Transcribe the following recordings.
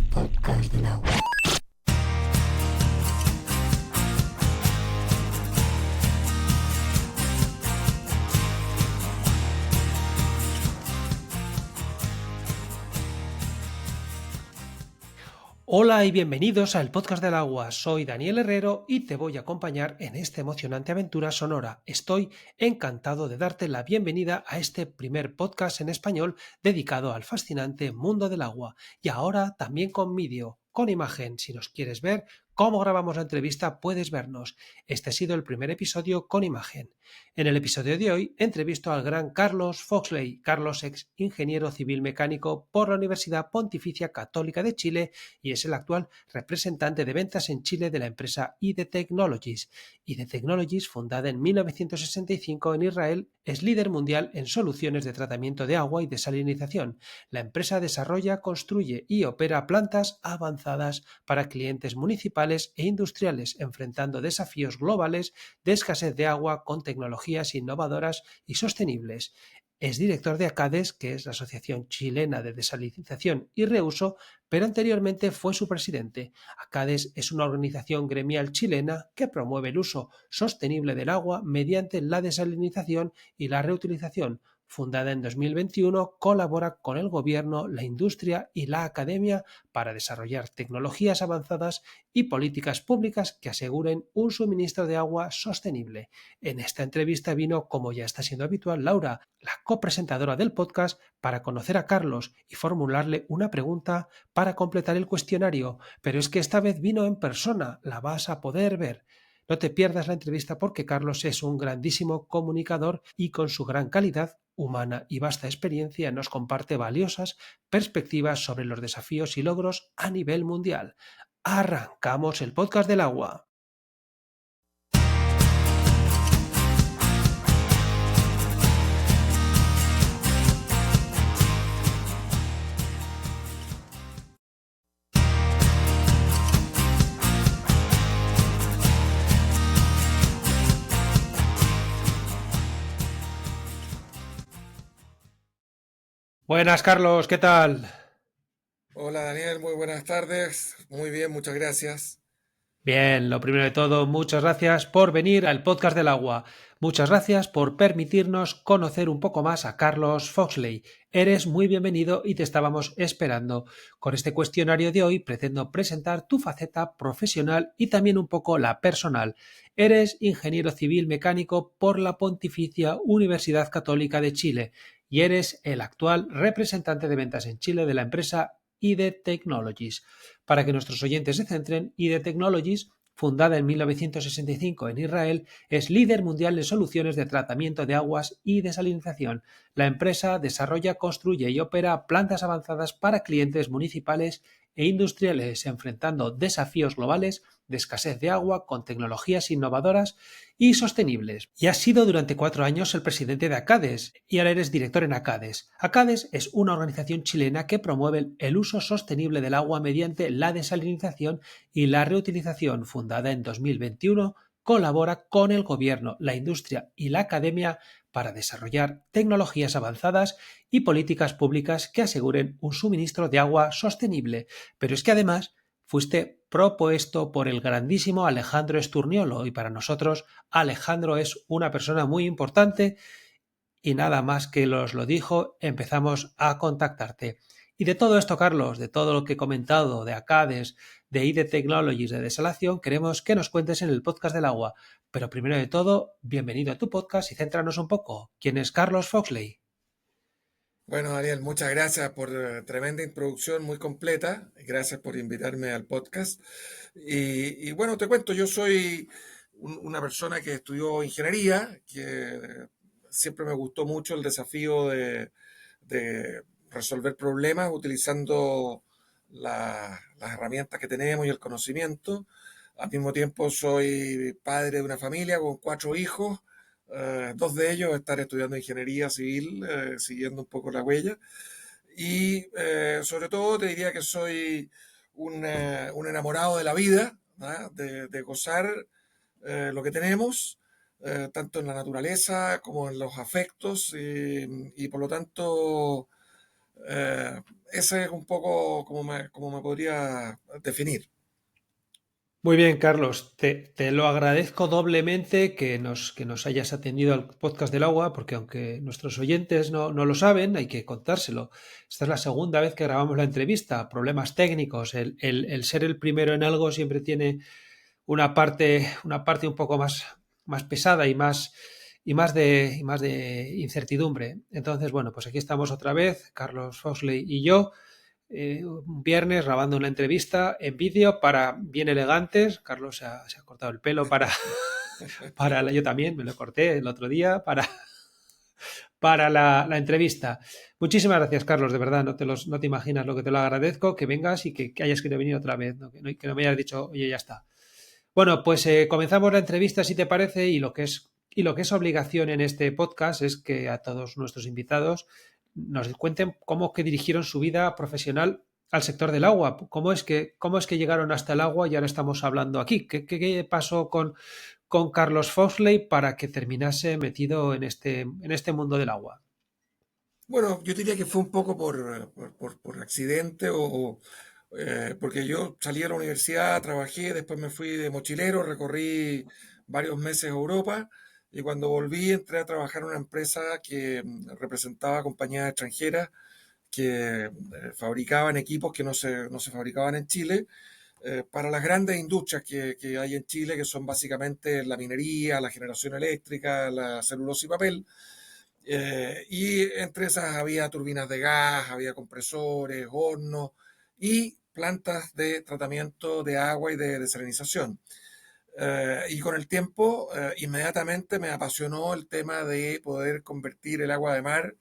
podcast del agua. Hola y bienvenidos al Podcast del Agua. Soy Daniel Herrero y te voy a acompañar en esta emocionante aventura sonora. Estoy encantado de darte la bienvenida a este primer podcast en español dedicado al fascinante mundo del agua. Y ahora también con vídeo, con imagen. Si nos quieres ver cómo grabamos la entrevista, puedes vernos. Este ha sido el primer episodio con imagen. En el episodio de hoy entrevisto al gran Carlos Foxley. Carlos es ingeniero civil mecánico por la Universidad Pontificia Católica de Chile y es el actual representante de ventas en Chile de la empresa ID Technologies. ID Technologies, fundada en 1965 en Israel, es líder mundial en soluciones de tratamiento de agua y desalinización. La empresa desarrolla, construye y opera plantas avanzadas para clientes municipales e industriales, enfrentando desafíos globales de escasez de agua con tecnologías innovadoras y sostenibles. Es director de ACADES, que es la Asociación Chilena de Desalinización y Reuso, pero anteriormente fue su presidente. ACADES es una organización gremial chilena que promueve el uso sostenible del agua mediante la desalinización y la reutilización. Fundada en 2021, colabora con el gobierno, la industria y la academia para desarrollar tecnologías avanzadas y políticas públicas que aseguren un suministro de agua sostenible. En esta entrevista vino, como ya está siendo habitual, Laura, la copresentadora del podcast, para conocer a Carlos y formularle una pregunta para completar el cuestionario, pero es que esta vez vino en persona, la vas a poder ver. No te pierdas la entrevista porque Carlos es un grandísimo comunicador y con su gran calidad humana y vasta experiencia nos comparte valiosas perspectivas sobre los desafíos y logros a nivel mundial. Arrancamos el podcast del agua. Buenas, Carlos, ¿qué tal? Hola Daniel, muy buenas tardes. Muy bien, muchas gracias. Bien, lo primero de todo, muchas gracias por venir al podcast del agua. Muchas gracias por permitirnos conocer un poco más a Carlos Foxley. Eres muy bienvenido y te estábamos esperando. Con este cuestionario de hoy pretendo presentar tu faceta profesional y también un poco la personal. Eres ingeniero civil mecánico por la Pontificia Universidad Católica de Chile y eres el actual representante de ventas en Chile de la empresa ID Technologies. Para que nuestros oyentes se centren, ID Technologies, fundada en 1965 en Israel, es líder mundial en soluciones de tratamiento de aguas y desalinización. La empresa desarrolla, construye y opera plantas avanzadas para clientes municipales e industriales, enfrentando desafíos globales de escasez de agua con tecnologías innovadoras y sostenibles. Y has sido durante 4 años el presidente de ACADES y ahora eres director en ACADES. ACADES es una organización chilena que promueve el uso sostenible del agua mediante la desalinización y la reutilización. Fundada en 2021, colabora con el gobierno, la industria y la academia para desarrollar tecnologías avanzadas y políticas públicas que aseguren un suministro de agua sostenible. Pero es que además fuiste propuesto por el grandísimo Alejandro Esturniolo y para nosotros Alejandro es una persona muy importante y nada más que los lo dijo, empezamos a contactarte. Y de todo esto, Carlos, de todo lo que he comentado, de ACADES, de ID Technologies, de desalación, queremos que nos cuentes en el podcast del agua. Pero primero de todo, bienvenido a tu podcast y céntranos un poco. ¿Quién es Carlos Foxley? Bueno, Daniel, muchas gracias por tremenda introducción muy completa. Gracias por invitarme al podcast. Bueno, te cuento, yo soy una persona que estudió ingeniería, que siempre me gustó mucho el desafío de resolver problemas utilizando las herramientas que tenemos y el conocimiento. Al mismo tiempo soy padre de una familia con 4 hijos. Dos de ellos están estudiando ingeniería civil, siguiendo un poco la huella. Sobre todo te diría que soy un enamorado de la vida, ¿ah? De gozar lo que tenemos, tanto en la naturaleza como en los afectos, y por lo tanto, ese es un poco como me podría definir. Muy bien, Carlos. Te lo agradezco doblemente que nos hayas atendido al podcast del agua, porque aunque nuestros oyentes no lo saben, hay que contárselo. Esta es la segunda vez que grabamos la entrevista. Problemas técnicos. El ser el primero en algo siempre tiene una parte un poco más pesada y más de incertidumbre. Entonces, bueno, pues aquí estamos otra vez, Carlos Fosley y yo, un viernes grabando una entrevista en vídeo para bien elegantes. Carlos se ha cortado el pelo yo también me lo corté el otro día para la entrevista. Muchísimas gracias, Carlos, de verdad, no te imaginas lo que te lo agradezco, que vengas y que hayas querido venir otra vez, ¿no? Que no me hayas dicho, oye, ya está. Bueno, pues comenzamos la entrevista, si te parece, y lo que es obligación en este podcast es que a todos nuestros invitados nos cuenten cómo que dirigieron su vida profesional al sector del agua, cómo es que llegaron hasta el agua y ahora estamos hablando aquí. ¿Qué pasó con Carlos Foxley para que terminase metido en este mundo del agua? Bueno, yo diría que fue un poco por accidente porque yo salí a la universidad, trabajé, después me fui de mochilero, recorrí varios meses Europa y cuando volví entré a trabajar en una empresa que representaba compañías extranjeras que fabricaban equipos que no se fabricaban en Chile para las grandes industrias que hay en Chile, que son básicamente la minería, la generación eléctrica, la celulosa y papel. Y entre esas había turbinas de gas, había compresores, hornos y plantas de tratamiento de agua y de desalinización. Y con el tiempo, inmediatamente me apasionó el tema de poder convertir el agua de mar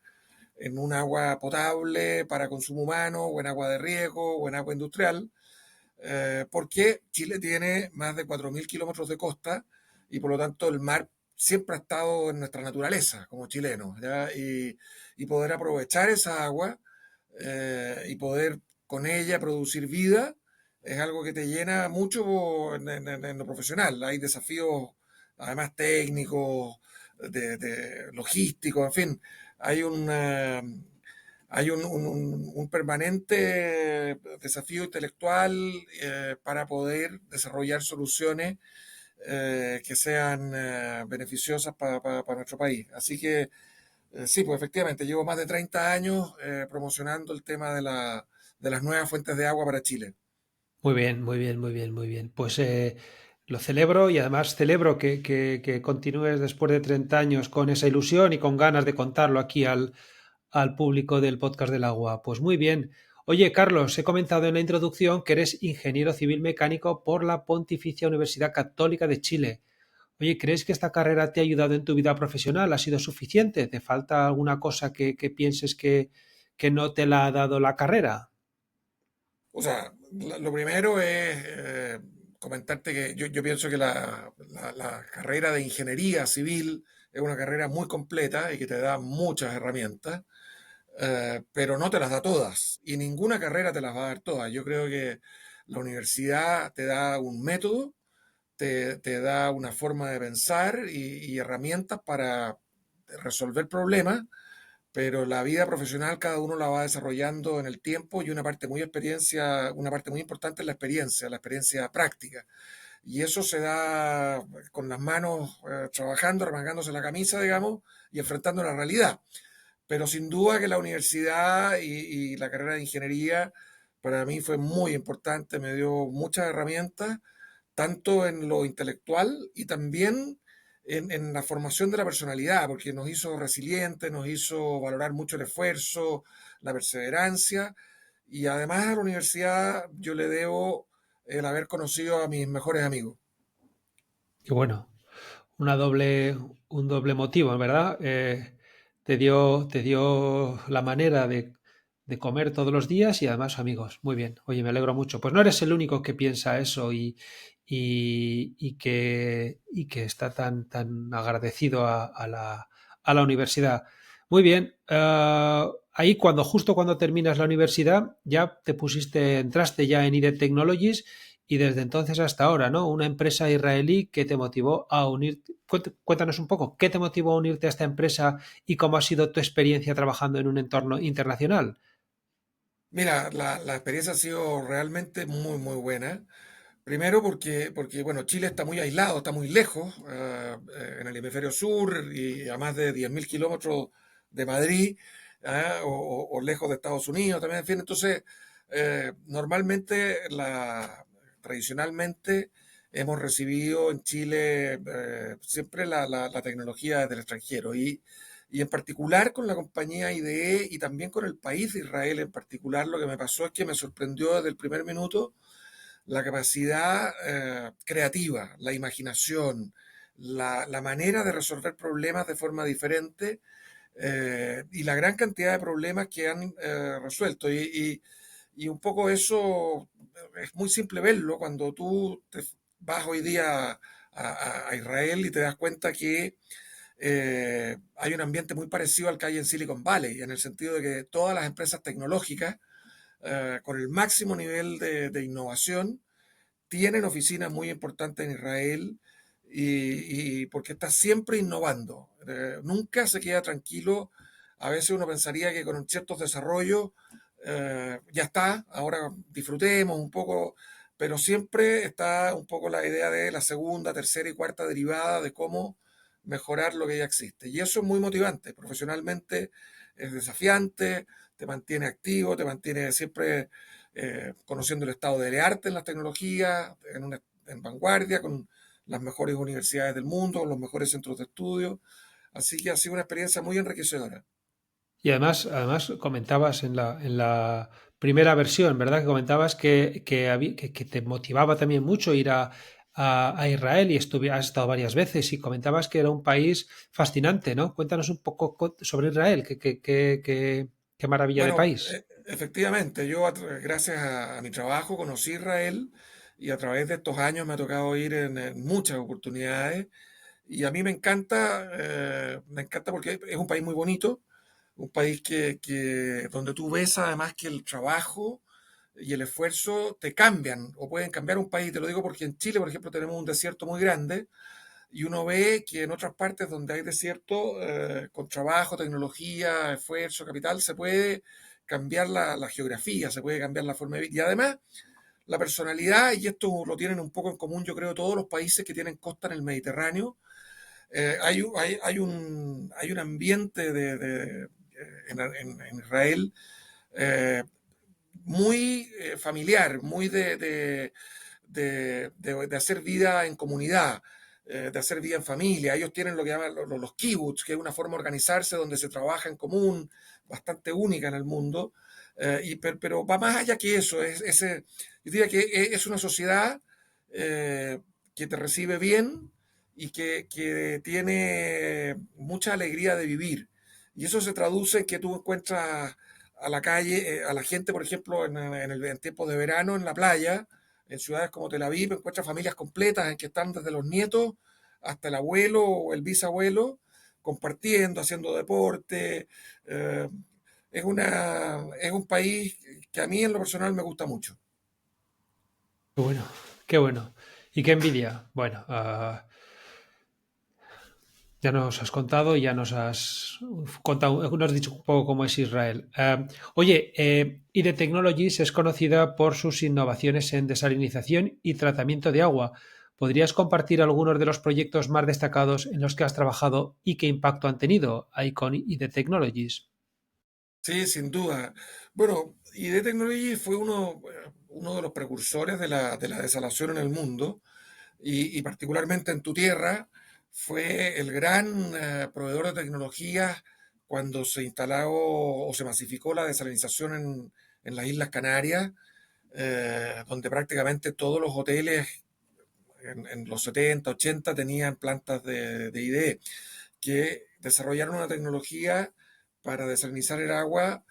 en un agua potable para consumo humano, o en agua de riego, o en agua industrial, porque Chile tiene más de 4.000 kilómetros de costa y por lo tanto el mar siempre ha estado en nuestra naturaleza como chilenos, ¿ya? Y poder aprovechar esa agua y poder con ella producir vida es algo que te llena mucho en lo profesional. Hay desafíos además técnicos, de logísticos, en fin, hay un permanente desafío intelectual para poder desarrollar soluciones que sean beneficiosas para nuestro país. Así que sí, pues efectivamente, llevo más de 30 años promocionando el tema de las nuevas fuentes de agua para Chile. Muy bien, muy bien, muy bien, muy bien. Pues lo celebro y además celebro que continúes después de 30 años con esa ilusión y con ganas de contarlo aquí al público del podcast del agua. Pues muy bien. Oye, Carlos, he comentado en la introducción que eres ingeniero civil mecánico por la Pontificia Universidad Católica de Chile. Oye, ¿crees que esta carrera te ha ayudado en tu vida profesional? ¿Ha sido suficiente? ¿Te falta alguna cosa que pienses que no te la ha dado la carrera? O sea, lo primero es comentarte que yo pienso que la carrera de ingeniería civil es una carrera muy completa y que te da muchas herramientas, pero no te las da todas y ninguna carrera te las va a dar todas. Yo creo que la universidad te da un método, te da una forma de pensar y herramientas para resolver problemas, pero la vida profesional cada uno la va desarrollando en el tiempo y una parte muy importante es la experiencia práctica. Y eso se da con las manos trabajando, remangándose la camisa, digamos, y enfrentando la realidad. Pero sin duda que la universidad y la carrera de ingeniería para mí fue muy importante, me dio muchas herramientas, tanto en lo intelectual y también en la formación de la personalidad, porque nos hizo resilientes, nos hizo valorar mucho el esfuerzo, la perseverancia, y además a la universidad yo le debo el haber conocido a mis mejores amigos. Y bueno, un doble motivo, ¿verdad? Te dio la manera de comer todos los días y además amigos. Muy bien. Oye, me alegro mucho. Pues no eres el único que piensa eso y que está tan agradecido a la universidad. Muy bien. Ahí justo cuando terminas la universidad, ya entraste ya en IDE Technologies y desde entonces hasta ahora, ¿no? Una empresa israelí que te motivó a unirte. Cuéntanos un poco, ¿qué te motivó a unirte a esta empresa y cómo ha sido tu experiencia trabajando en un entorno internacional? Mira, la experiencia ha sido realmente muy buena. Primero porque, bueno, Chile está muy aislado, está muy lejos, en el hemisferio sur y a más de 10.000 kilómetros de Madrid, o lejos de Estados Unidos también, en fin. Entonces, normalmente, tradicionalmente, hemos recibido en Chile siempre la tecnología desde el extranjero y en particular con la compañía IDE y también con el país de Israel en particular, lo que me pasó es que me sorprendió desde el primer minuto la capacidad creativa, la imaginación, la manera de resolver problemas de forma diferente, y la gran cantidad de problemas que han resuelto. Y un poco eso es muy simple verlo cuando tú te vas hoy día a Israel y te das cuenta que hay un ambiente muy parecido al que hay en Silicon Valley, en el sentido de que todas las empresas tecnológicas, con el máximo nivel de innovación, tienen oficinas muy importantes en Israel y porque está siempre innovando. Nunca se queda tranquilo. A veces uno pensaría que con ciertos desarrollos ya está, ahora disfrutemos un poco, pero siempre está un poco la idea de la segunda, tercera y cuarta derivada de cómo mejorar lo que ya existe. Y eso es muy motivante. Profesionalmente es desafiante, te mantiene activo, te mantiene siempre conociendo el estado del arte en las tecnologías, en vanguardia, con las mejores universidades del mundo, los mejores centros de estudio. Así que ha sido una experiencia muy enriquecedora. Y además comentabas en la primera versión, ¿verdad? Que comentabas que te motivaba también mucho ir a Israel y has estado varias veces y comentabas que era un país fascinante, ¿no? Cuéntanos un poco sobre Israel, qué maravilla de Bueno, país. efectivamente, yo gracias a mi trabajo conocí Israel y a través de estos años me ha tocado ir en muchas oportunidades y a mí me encanta porque es un país muy bonito, un país donde tú ves además que el trabajo y el esfuerzo te cambian o pueden cambiar un país. Te lo digo porque en Chile, por ejemplo, tenemos un desierto muy grande y uno ve que en otras partes donde hay desierto, con trabajo, tecnología, esfuerzo, capital, se puede cambiar la geografía, se puede cambiar la forma de vida. Y además, la personalidad, y esto lo tienen un poco en común, yo creo, todos los países que tienen costa en el Mediterráneo, hay un ambiente en Israel eh, muy familiar, muy de hacer vida en comunidad, de hacer vida en familia. Ellos tienen lo que llaman los kibbutz, que es una forma de organizarse donde se trabaja en común, bastante única en el mundo. Pero va más allá que eso. Yo diría que es una sociedad que te recibe bien y que tiene mucha alegría de vivir. Y eso se traduce en que tú encuentras a la calle, a la gente, por ejemplo, en tiempo de verano en la playa, en ciudades como Tel Aviv, encuentras familias completas en que están desde los nietos hasta el abuelo o el bisabuelo compartiendo, haciendo deporte. Eh, es un país que a mí en lo personal me gusta mucho. Qué bueno, qué bueno. Y qué envidia. Bueno, ya nos has contado, ya nos has contado, nos has dicho un poco cómo es Israel. Oye, IDE Technologies es conocida por sus innovaciones en desalinización y tratamiento de agua. ¿Podrías compartir algunos de los proyectos más destacados en los que has trabajado y qué impacto han tenido ahí con IDE Technologies? Sí, sin duda. Bueno, ID Technology fue uno de los precursores de la desalación en el mundo y particularmente en tu tierra, fue el gran proveedor de tecnologías cuando se instaló o se masificó la desalinización en las Islas Canarias, donde prácticamente todos los hoteles en los 70, 80 tenían plantas de IDE, que desarrollaron una tecnología para desalinizar el agua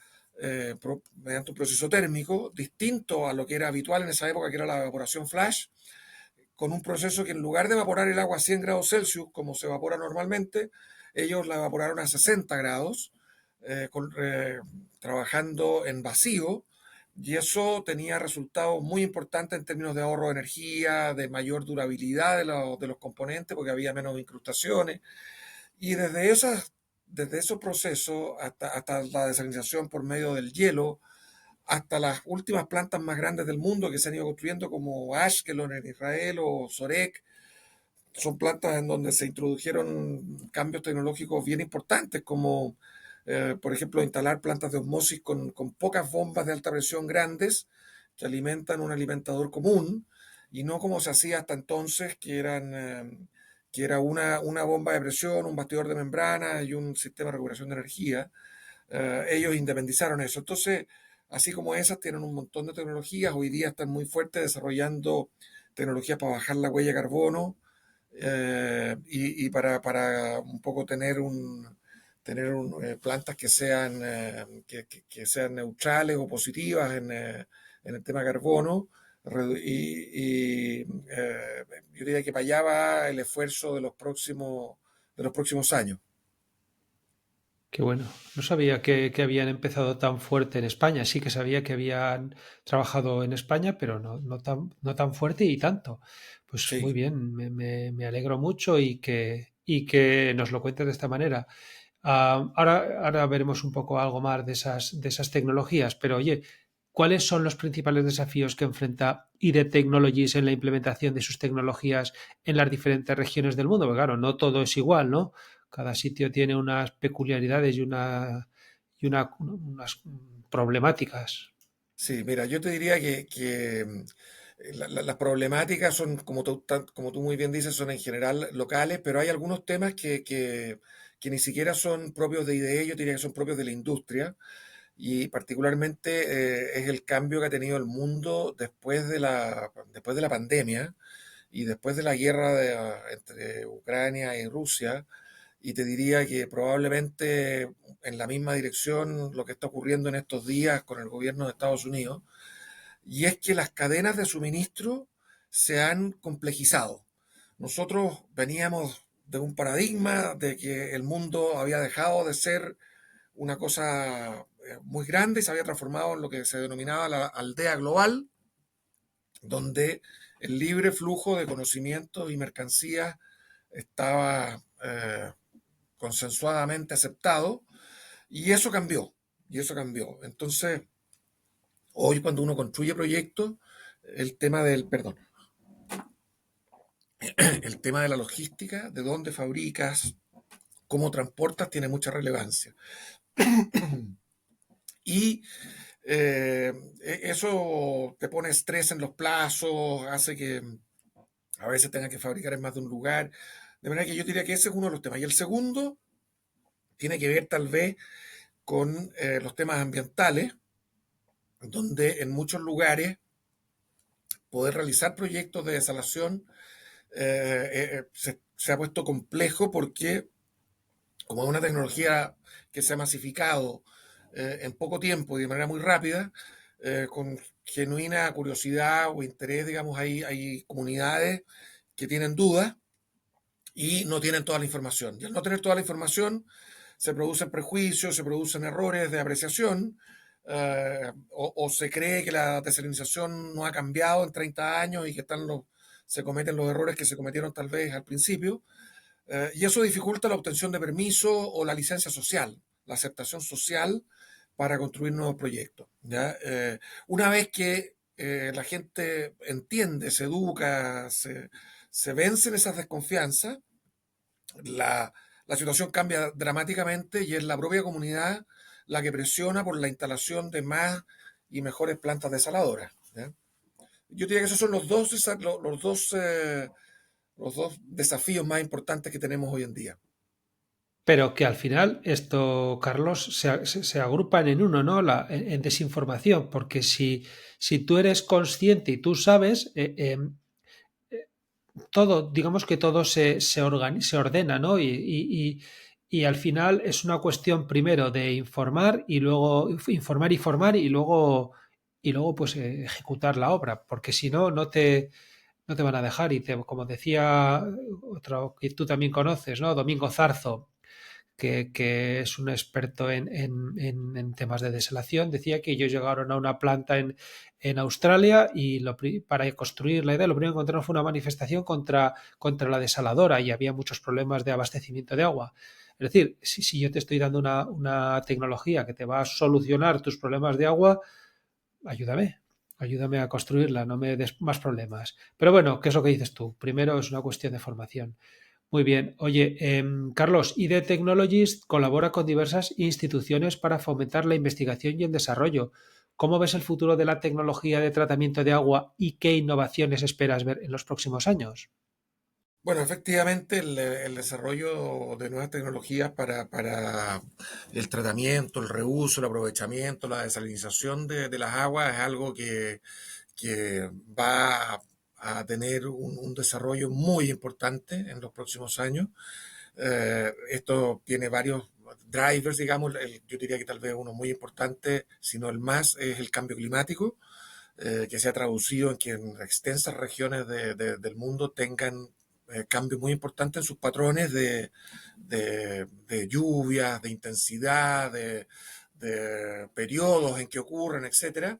mediante un proceso térmico distinto a lo que era habitual en esa época, que era la evaporación flash, con un proceso que en lugar de evaporar el agua a 100 grados Celsius, como se evapora normalmente, ellos la evaporaron a 60 grados, trabajando en vacío, y eso tenía resultados muy importantes en términos de ahorro de energía, de mayor durabilidad de los componentes, porque había menos incrustaciones. Y desde esos procesos hasta la desalinización por medio del hielo, hasta las últimas plantas más grandes del mundo que se han ido construyendo, como Ashkelon en Israel o Sorek. Son plantas en donde se introdujeron cambios tecnológicos bien importantes, como por ejemplo instalar plantas de osmosis con pocas bombas de alta presión grandes que alimentan un alimentador común y no como se hacía hasta entonces, que era una bomba de presión, un bastidor de membrana y un sistema de recuperación de energía. Ellos independizaron eso. Entonces, así como esas, tienen un montón de tecnologías. Hoy día están muy fuertes desarrollando tecnologías para bajar la huella de carbono y para un poco plantas que sean neutrales o positivas en el tema carbono. Yo diría que para allá va el esfuerzo de los próximos años. Qué bueno. No sabía que habían empezado tan fuerte en España. Sí que sabía que habían trabajado en España, pero no tan fuerte y tanto. Pues muy Sí. bien, me alegro mucho y que nos lo cuentes de esta manera. Ahora veremos un poco algo más de esas tecnologías, pero oye, ¿cuáles son los principales desafíos que enfrenta IDE Technologies en la implementación de sus tecnologías en las diferentes regiones del mundo? Porque claro, no todo es igual, ¿no? Cada sitio tiene unas peculiaridades unas problemáticas. Sí, mira, yo te diría las problemáticas son, como tú muy bien dices, son en general locales, pero hay algunos temas que ni siquiera son propios de IDE, yo diría que son propios de la industria, y particularmente es el cambio que ha tenido el mundo después de la pandemia y después de la guerra entre Ucrania y Rusia. Y te diría que probablemente en la misma dirección lo que está ocurriendo en estos días con el gobierno de Estados Unidos, y es que las cadenas de suministro se han complejizado. Nosotros veníamos de un paradigma de que el mundo había dejado de ser una cosa muy grande y se había transformado en lo que se denominaba la aldea global, donde el libre flujo de conocimientos y mercancías estaba consensuadamente aceptado, y eso cambió, y eso cambió. Entonces, hoy cuando uno construye proyectos, el tema el tema de la logística, de dónde fabricas, cómo transportas, tiene mucha relevancia. Y eso te pone estrés en los plazos, hace que a veces tengas que fabricar en más de un lugar. De manera que yo diría que ese es uno de los temas. Y el segundo tiene que ver tal vez con los temas ambientales, donde en muchos lugares poder realizar proyectos de desalación se ha puesto complejo porque como es una tecnología que se ha masificado en poco tiempo y de manera muy rápida, con genuina curiosidad o interés, digamos, hay comunidades que tienen dudas y no tienen toda la información. Y al no tener toda la información, se producen prejuicios, se producen errores de apreciación, o se cree que la desalinización no ha cambiado en 30 años y que se cometen los errores que se cometieron tal vez al principio. Y eso dificulta la obtención de permiso o la licencia social, la aceptación social para construir nuevos proyectos. ¿Ya? Una vez que la gente entiende, se educa, se vencen esas desconfianzas, la situación cambia dramáticamente y es la propia comunidad la que presiona por la instalación de más y mejores plantas desaladoras. ¿Ya? Yo diría que esos son los dos desafíos más importantes que tenemos hoy en día. Pero que al final esto, Carlos, se agrupan en uno, ¿no? En desinformación, porque si tú eres consciente y tú sabes, todo, digamos que todo se ordena, ¿no? Y al final es una cuestión primero de informar y luego informar y formar y luego pues ejecutar la obra, porque si no, no te van a dejar. Como decía otro que tú también conoces, ¿no? Domingo Zarzo, que es un experto en temas de desalación, decía que ellos llegaron a una planta en Australia y para construir la idea lo primero que encontraron fue una manifestación contra la desaladora y había muchos problemas de abastecimiento de agua. Es decir, si yo te estoy dando una tecnología que te va a solucionar tus problemas de agua, ayúdame a construirla, no me des más problemas. Pero bueno, ¿qué es lo que dices tú? Primero es una cuestión de formación. Muy bien. Oye, Carlos, ID Technologies colabora con diversas instituciones para fomentar la investigación y el desarrollo. ¿Cómo ves el futuro de la tecnología de tratamiento de agua y qué innovaciones esperas ver en los próximos años? Bueno, efectivamente, el desarrollo de nuevas tecnologías para el tratamiento, el reuso, el aprovechamiento, la desalinización de las aguas es algo que va a tener un desarrollo muy importante en los próximos años. Esto tiene varios drivers, digamos. Yo diría que tal vez uno muy importante, si no el más, es el cambio climático, que se ha traducido en que en extensas regiones del mundo tengan cambios muy importantes en sus patrones de lluvias, de intensidad, de periodos en que ocurren, etcétera,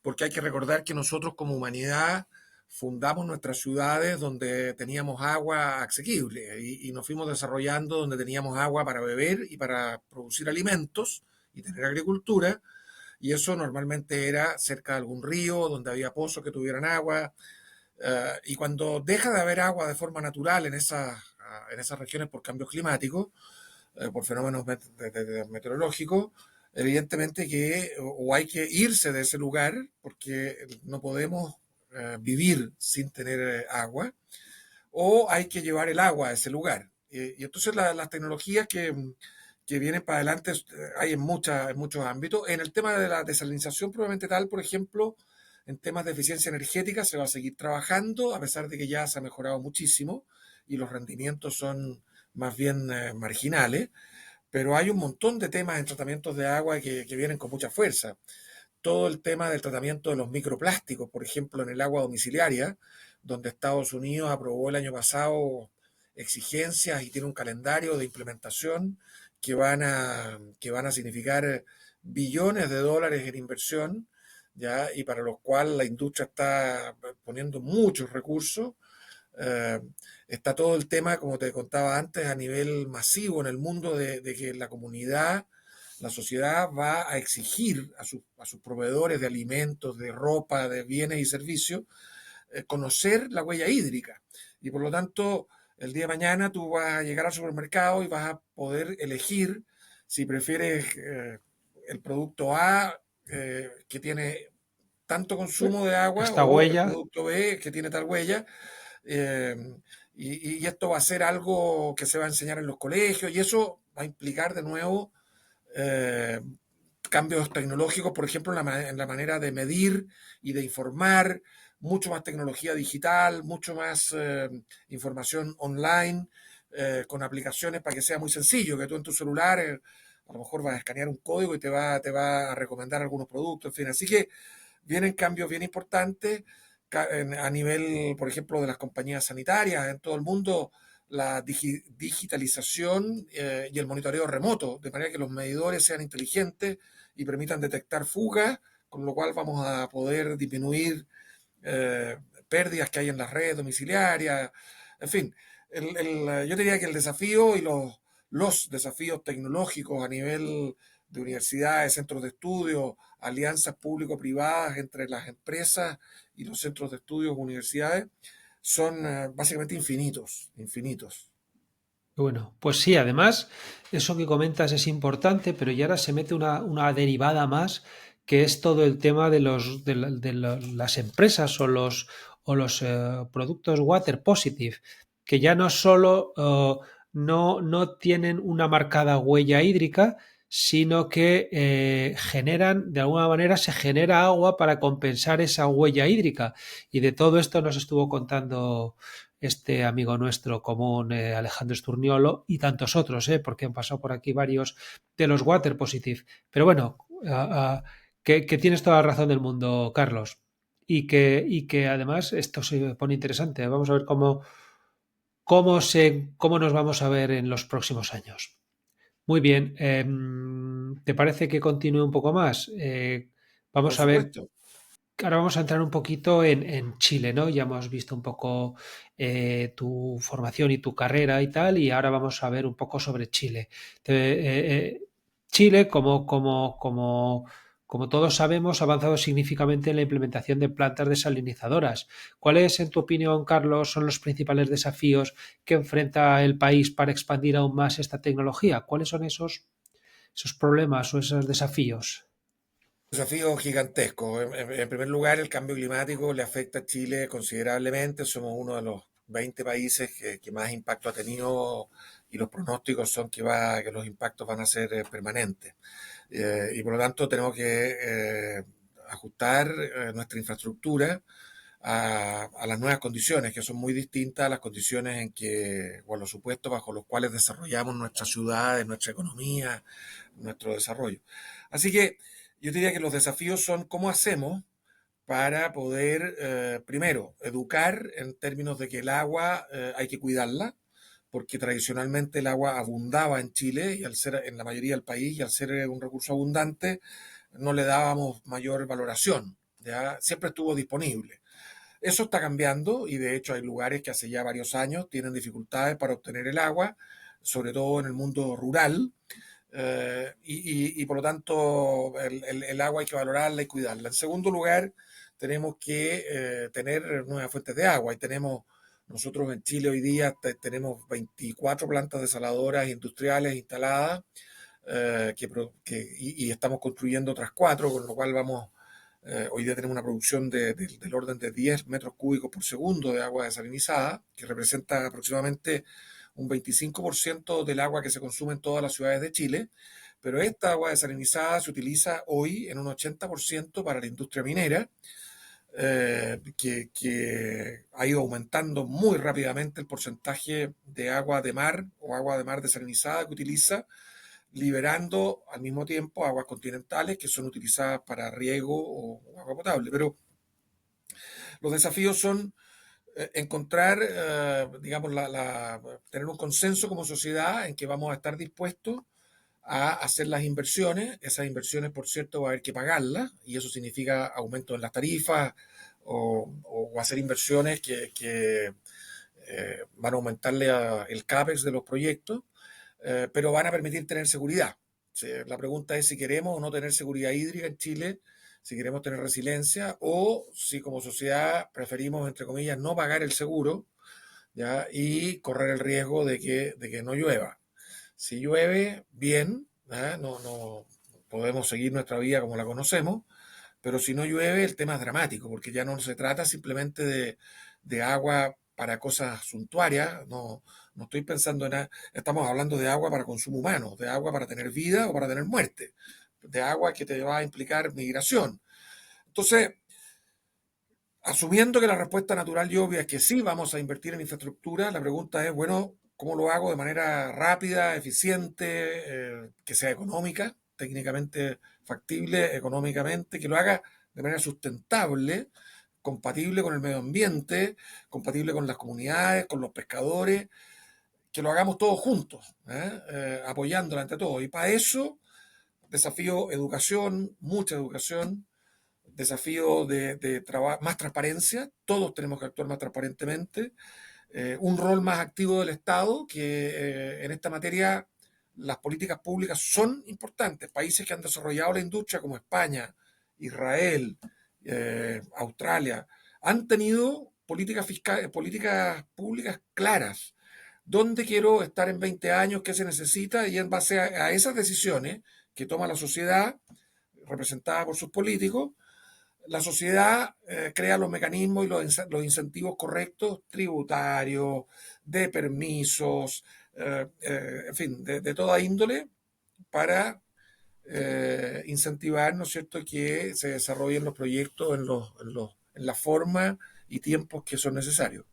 porque hay que recordar que nosotros como humanidad fundamos nuestras ciudades donde teníamos agua asequible y nos fuimos desarrollando donde teníamos agua para beber y para producir alimentos y tener agricultura, y eso normalmente era cerca de algún río, donde había pozos que tuvieran agua, y cuando deja de haber agua de forma natural en esas regiones por cambios climáticos, por fenómenos meteorológicos, evidentemente que o hay que irse de ese lugar porque no podemos vivir sin tener agua, o hay que llevar el agua a ese lugar. Y entonces las tecnologías que vienen para adelante hay en muchos ámbitos. En el tema de la desalinización probablemente tal, por ejemplo, en temas de eficiencia energética se va a seguir trabajando, a pesar de que ya se ha mejorado muchísimo y los rendimientos son más bien marginales, pero hay un montón de temas en tratamientos de agua que vienen con mucha fuerza. Todo el tema del tratamiento de los microplásticos, por ejemplo, en el agua domiciliaria, donde Estados Unidos aprobó el año pasado exigencias y tiene un calendario de implementación que van a significar billones de dólares en inversión, ¿ya? Y para los cuales la industria está poniendo muchos recursos. Eh, Está todo el tema, como te contaba antes, a nivel masivo en el mundo de que la comunidad, la sociedad va a exigir a sus proveedores de alimentos, de ropa, de bienes y servicios, conocer la huella hídrica. Y por lo tanto, el día de mañana tú vas a llegar al supermercado y vas a poder elegir si prefieres el producto A, que tiene tanto consumo de agua, Esta o el huella, producto B, que tiene tal huella. eh, y esto va a ser algo que se va a enseñar en los colegios, y eso va a implicar de nuevo eh, cambios tecnológicos, por ejemplo, en la manera de medir y de informar, mucho más tecnología digital, mucho más información online, con aplicaciones para que sea muy sencillo, que tú en tu celular a lo mejor vas a escanear un código y te va a recomendar algunos productos, en fin. Así que vienen cambios bien importantes a nivel, por ejemplo, de las compañías sanitarias en todo el mundo, la digitalización y el monitoreo remoto, de manera que los medidores sean inteligentes y permitan detectar fugas, con lo cual vamos a poder disminuir eh, pérdidas que hay en las redes domiciliarias. En fin, yo diría que el desafío y los desafíos tecnológicos a nivel de universidades, centros de estudio, alianzas público-privadas entre las empresas y los centros de estudios, universidades, son básicamente infinitos, infinitos. bueno, pues sí, además, eso que comentas es importante, pero ya ahora se mete una derivada más, que es todo el tema las empresas o los productos water positive, que ya no solo no tienen una marcada huella hídrica, sino que generan, de alguna manera, se genera agua para compensar esa huella hídrica. Y de todo esto nos estuvo contando este amigo nuestro común, Alejandro Sturniolo, y tantos otros, porque han pasado por aquí varios de los Water Positive. Pero bueno, que tienes toda la razón del mundo, Carlos. Y que además esto se pone interesante. Vamos a ver cómo nos vamos a ver en los próximos años. Muy bien, ¿te parece que continúe un poco más? Por Vamos a ver. supuesto. Ahora vamos a entrar un poquito en Chile, ¿no? Ya hemos visto un poco tu formación y tu carrera y tal, y ahora vamos a ver un poco sobre Chile. Chile, como todos sabemos, ha avanzado significativamente en la implementación de plantas desalinizadoras. ¿Cuáles, en tu opinión, Carlos, son los principales desafíos que enfrenta el país para expandir aún más esta tecnología? ¿Cuáles son esos problemas o esos desafíos? Desafío gigantesco. En primer lugar, el cambio climático le afecta a Chile considerablemente. Somos uno de los 20 países que más impacto ha tenido y los pronósticos son que los impactos van a ser permanentes. Y por lo tanto tenemos que ajustar nuestra infraestructura a las nuevas condiciones, que son muy distintas a las condiciones en que, o a los supuestos bajo los cuales desarrollamos nuestras ciudades, nuestra economía, nuestro desarrollo. Así que yo diría que los desafíos son cómo hacemos para poder, primero, educar en términos de que el agua hay que cuidarla, porque tradicionalmente el agua abundaba en Chile y al ser en la mayoría del país y al ser un recurso abundante no le dábamos mayor valoración, ¿ya? Siempre estuvo disponible. Eso está cambiando y de hecho hay lugares que hace ya varios años tienen dificultades para obtener el agua, sobre todo en el mundo rural, y por lo tanto el agua hay que valorarla y cuidarla. En segundo lugar, tenemos que tener nuevas fuentes de agua y nosotros en Chile hoy día tenemos 24 plantas desaladoras industriales instaladas y estamos construyendo otras cuatro, con lo cual hoy día tenemos una producción del orden de 10 metros cúbicos por segundo de agua desalinizada, que representa aproximadamente un 25% del agua que se consume en todas las ciudades de Chile, pero esta agua desalinizada se utiliza hoy en un 80% para la industria minera, que ha ido aumentando muy rápidamente el porcentaje de agua de mar o agua de mar desalinizada que utiliza, liberando al mismo tiempo aguas continentales que son utilizadas para riego o agua potable. Pero los desafíos son encontrar, digamos, tener un consenso como sociedad en que vamos a estar dispuestos a hacer las inversiones. Esas inversiones, por cierto, va a haber que pagarlas y eso significa aumento en las tarifas o hacer inversiones que van a aumentarle el CAPEX de los proyectos, pero van a permitir tener seguridad. Sí, la pregunta es si queremos o no tener seguridad hídrica en Chile, si queremos tener resiliencia o si como sociedad preferimos, entre comillas, no pagar el seguro, ¿ya? Y correr el riesgo de que no llueva. Si llueve, bien, ¿ya? No podemos seguir nuestra vida como la conocemos, pero si no llueve, el tema es dramático, porque ya no se trata simplemente de agua para cosas suntuarias, no estoy pensando en nada, estamos hablando de agua para consumo humano, de agua para tener vida o para tener muerte, de agua que te va a implicar migración. Entonces, asumiendo que la respuesta natural y obvia es que sí vamos a invertir en infraestructura, la pregunta es, bueno, ¿cómo lo hago de manera rápida, eficiente, que sea económica, técnicamente factible, económicamente, que lo haga de manera sustentable, compatible con el medio ambiente, compatible con las comunidades, con los pescadores, que lo hagamos todos juntos, apoyándola entre todos? Y para eso, desafío educación, mucha educación, desafío de más transparencia, todos tenemos que actuar más transparentemente, un rol más activo del Estado, que en esta materia las políticas públicas son importantes. Países que han desarrollado la industria como España, Israel, Australia, han tenido políticas fiscales, políticas públicas claras. ¿Dónde quiero estar en 20 años? ¿Qué se necesita? Y en base a esas decisiones que toma la sociedad, representada por sus políticos, la sociedad crea los mecanismos y los incentivos correctos, tributarios, de permisos, en fin, de toda índole, para incentivar, ¿no es cierto?, que se desarrollen los proyectos en la forma y tiempos que son necesarios.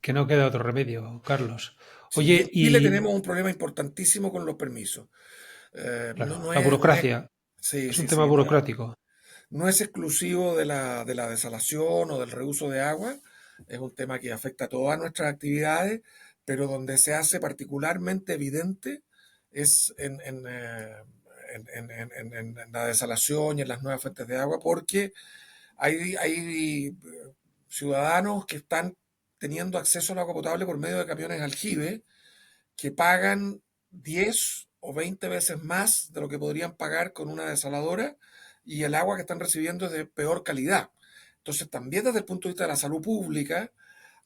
Que no queda otro remedio, Carlos. Sí, y Oye, en Chile y tenemos un problema importantísimo con los permisos. claro, la burocracia Sí, es un sí, tema sí, burocrático. no es exclusivo de la desalación o del reuso de agua, es un tema que afecta a todas nuestras actividades, pero donde se hace particularmente evidente es en la desalación y en las nuevas fuentes de agua, porque hay ciudadanos que están teniendo acceso al agua potable por medio de camiones aljibe que pagan 10 o 20 veces más de lo que podrían pagar con una desaladora, y el agua que están recibiendo es de peor calidad. Entonces, también desde el punto de vista de la salud pública,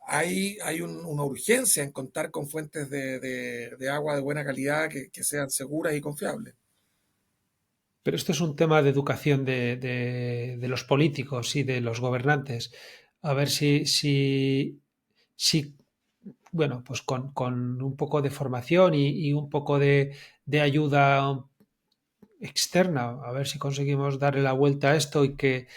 hay una urgencia en contar con fuentes de agua de buena calidad que sean seguras y confiables. Pero esto es un tema de educación de los políticos y de los gobernantes. A ver si bueno, pues con un poco de formación y un poco de ayuda externa, a ver si conseguimos darle la vuelta a esto y que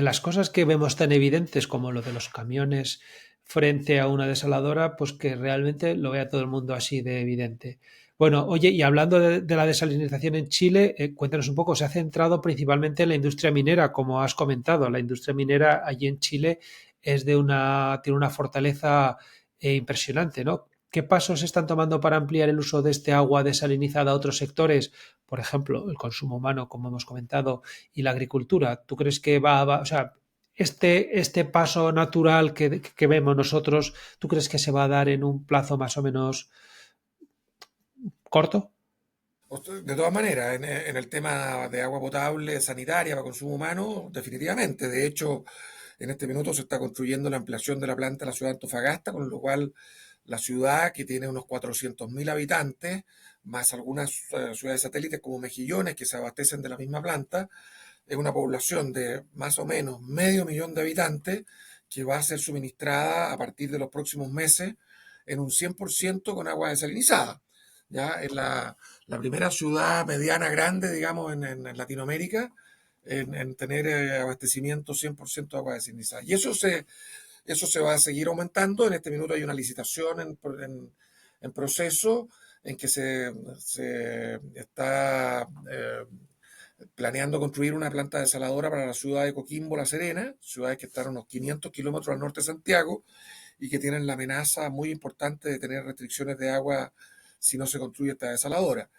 las cosas que vemos tan evidentes como lo de los camiones frente a una desaladora, pues que realmente lo vea todo el mundo así de evidente. Bueno, oye, y hablando de la desalinización en Chile, cuéntanos un poco, se ha centrado principalmente en la industria minera, como has comentado. La industria minera allí en Chile es tiene una fortaleza impresionante, ¿no? ¿Qué pasos se están tomando para ampliar el uso de este agua desalinizada a otros sectores? Por ejemplo, el consumo humano, como hemos comentado, y la agricultura. ¿Tú crees que o sea, este paso natural que vemos nosotros, ¿tú crees que se va a dar en un plazo más o menos corto? De todas maneras, en el tema de agua potable, sanitaria, para consumo humano, definitivamente. De hecho, en este minuto se está construyendo la ampliación de la planta de la ciudad de Antofagasta, con lo cual la ciudad, que tiene unos 400.000 habitantes, más algunas ciudades satélites como Mejillones, que se abastecen de la misma planta, es una población de más o menos medio millón de habitantes que va a ser suministrada a partir de los próximos meses en un 100% con agua desalinizada. Ya es la primera ciudad mediana grande, digamos, en Latinoamérica en tener abastecimiento 100% de agua desalinizada. Y eso se va a seguir aumentando. En este minuto hay una licitación en proceso en que se está planeando construir una planta desaladora para la ciudad de Coquimbo, La Serena, ciudades que están a unos 500 kilómetros al norte de Santiago y que tienen la amenaza muy importante de tener restricciones de agua si no se construye esta desaladora.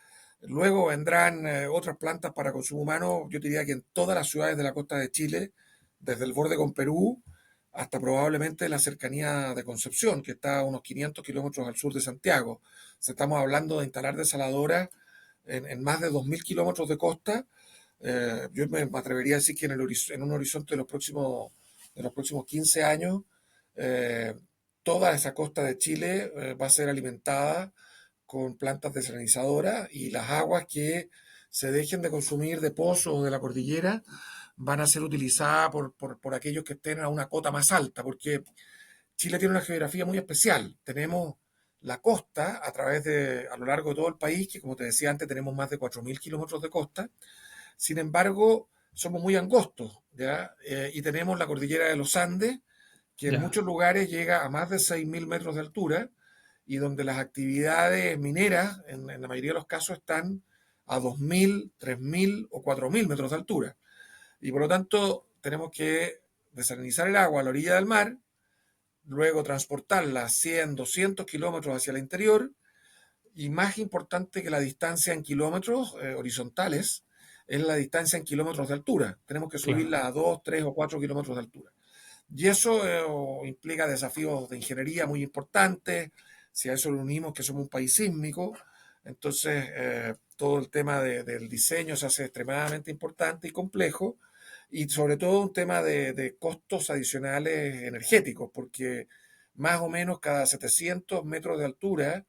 Luego vendrán otras plantas para consumo humano, yo diría que en todas las ciudades de la costa de Chile, desde el borde con Perú hasta probablemente la cercanía de Concepción, que está a unos 500 kilómetros al sur de Santiago. Estamos hablando de instalar desaladoras en más de 2.000 kilómetros de costa. Yo me atrevería a decir que en un horizonte de los próximos 15 años, eh, toda esa costa de Chile va a ser alimentada con plantas desalinizadoras, y las aguas que se dejen de consumir de pozos o de la cordillera van a ser utilizadas por aquellos que estén a una cota más alta, porque Chile tiene una geografía muy especial. Tenemos la costa a lo largo de todo el país, que como te decía antes, tenemos más de 4.000 kilómetros de costa. Sin embargo, somos muy angostos, ¿ya? Y tenemos la cordillera de los Andes, que en Ya. muchos lugares llega a más de 6.000 metros de altura, y donde las actividades mineras, en la mayoría de los casos, están a 2.000, 3.000 o 4.000 metros de altura. Y por lo tanto, tenemos que desalinizar el agua a la orilla del mar, luego transportarla 100, 200 kilómetros hacia el interior, y más importante que la distancia en kilómetros horizontales, es la distancia en kilómetros de altura. Tenemos que Claro. subirla a 2, 3 o 4 kilómetros de altura. Y eso implica desafíos de ingeniería muy importantes. Si a eso le unimos que somos un país sísmico, entonces todo el tema del diseño se hace extremadamente importante y complejo, y sobre todo un tema de costos adicionales energéticos, porque más o menos cada 700 metros de altura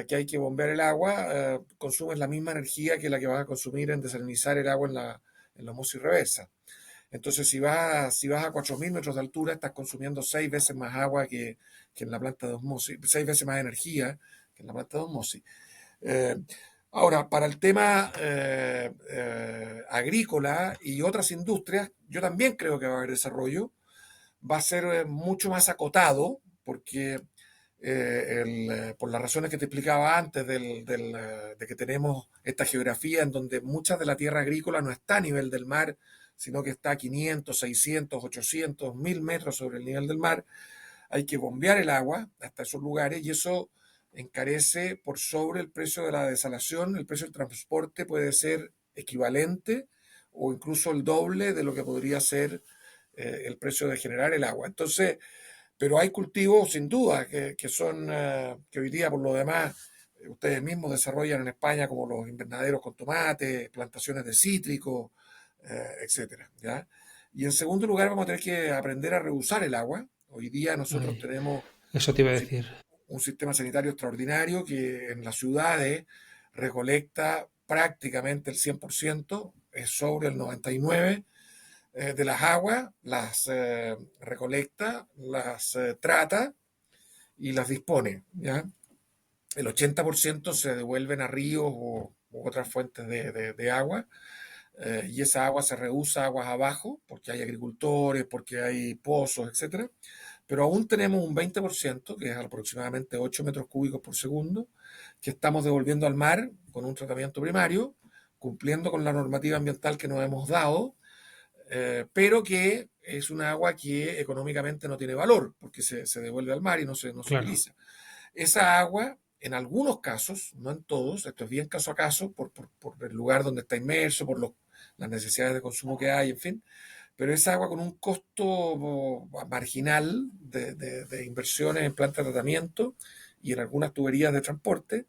que hay que bombear el agua, consumes la misma energía que la que vas a consumir en desalinizar el agua en la osmosis reversa. Entonces, si vas a 4.000 metros de altura, estás consumiendo 6 veces más agua que en la planta de osmosis, 6 veces más energía que en la planta de osmosis. Eh, Ahora, para el tema agrícola y otras industrias, yo también creo que va a haber desarrollo. Va a ser mucho más acotado, porque por las razones que te explicaba antes de que tenemos esta geografía en donde muchas de la tierra agrícola no está a nivel del mar, sino que está a 500, 600, 800, 1.000 metros sobre el nivel del mar. Hay que bombear el agua hasta esos lugares, y eso encarece por sobre el precio de la desalación. El precio del transporte puede ser equivalente o incluso el doble de lo que podría ser el precio de generar el agua. Entonces, pero hay cultivos sin duda que hoy día por lo demás ustedes mismos desarrollan en España, como los invernaderos con tomate, plantaciones de cítricos, etcétera, ¿ya? Y en segundo lugar, vamos a tener que aprender a reusar el agua. Hoy día nosotros Ay, tenemos eso te iba a un, decir. un sistema sanitario extraordinario que en las ciudades recolecta prácticamente el 100%, es sobre el 99% de las aguas, las recolecta, las trata y las dispone, ¿ya? El 80% se devuelven a ríos u otras fuentes de agua, y esa agua se reusa aguas abajo porque hay agricultores, porque hay pozos, etcétera. Pero aún tenemos un 20%, que es aproximadamente 8 metros cúbicos por segundo, que estamos devolviendo al mar con un tratamiento primario, cumpliendo con la normativa ambiental que nos hemos dado, pero que es un agua que económicamente no tiene valor, porque se devuelve al mar y no se Claro, utiliza. Esa agua, en algunos casos, no en todos, esto es bien caso a caso, por el lugar donde está inmerso, las necesidades de consumo que hay, en fin, pero esa agua con un costo marginal de inversiones en plantas de tratamiento y en algunas tuberías de transporte,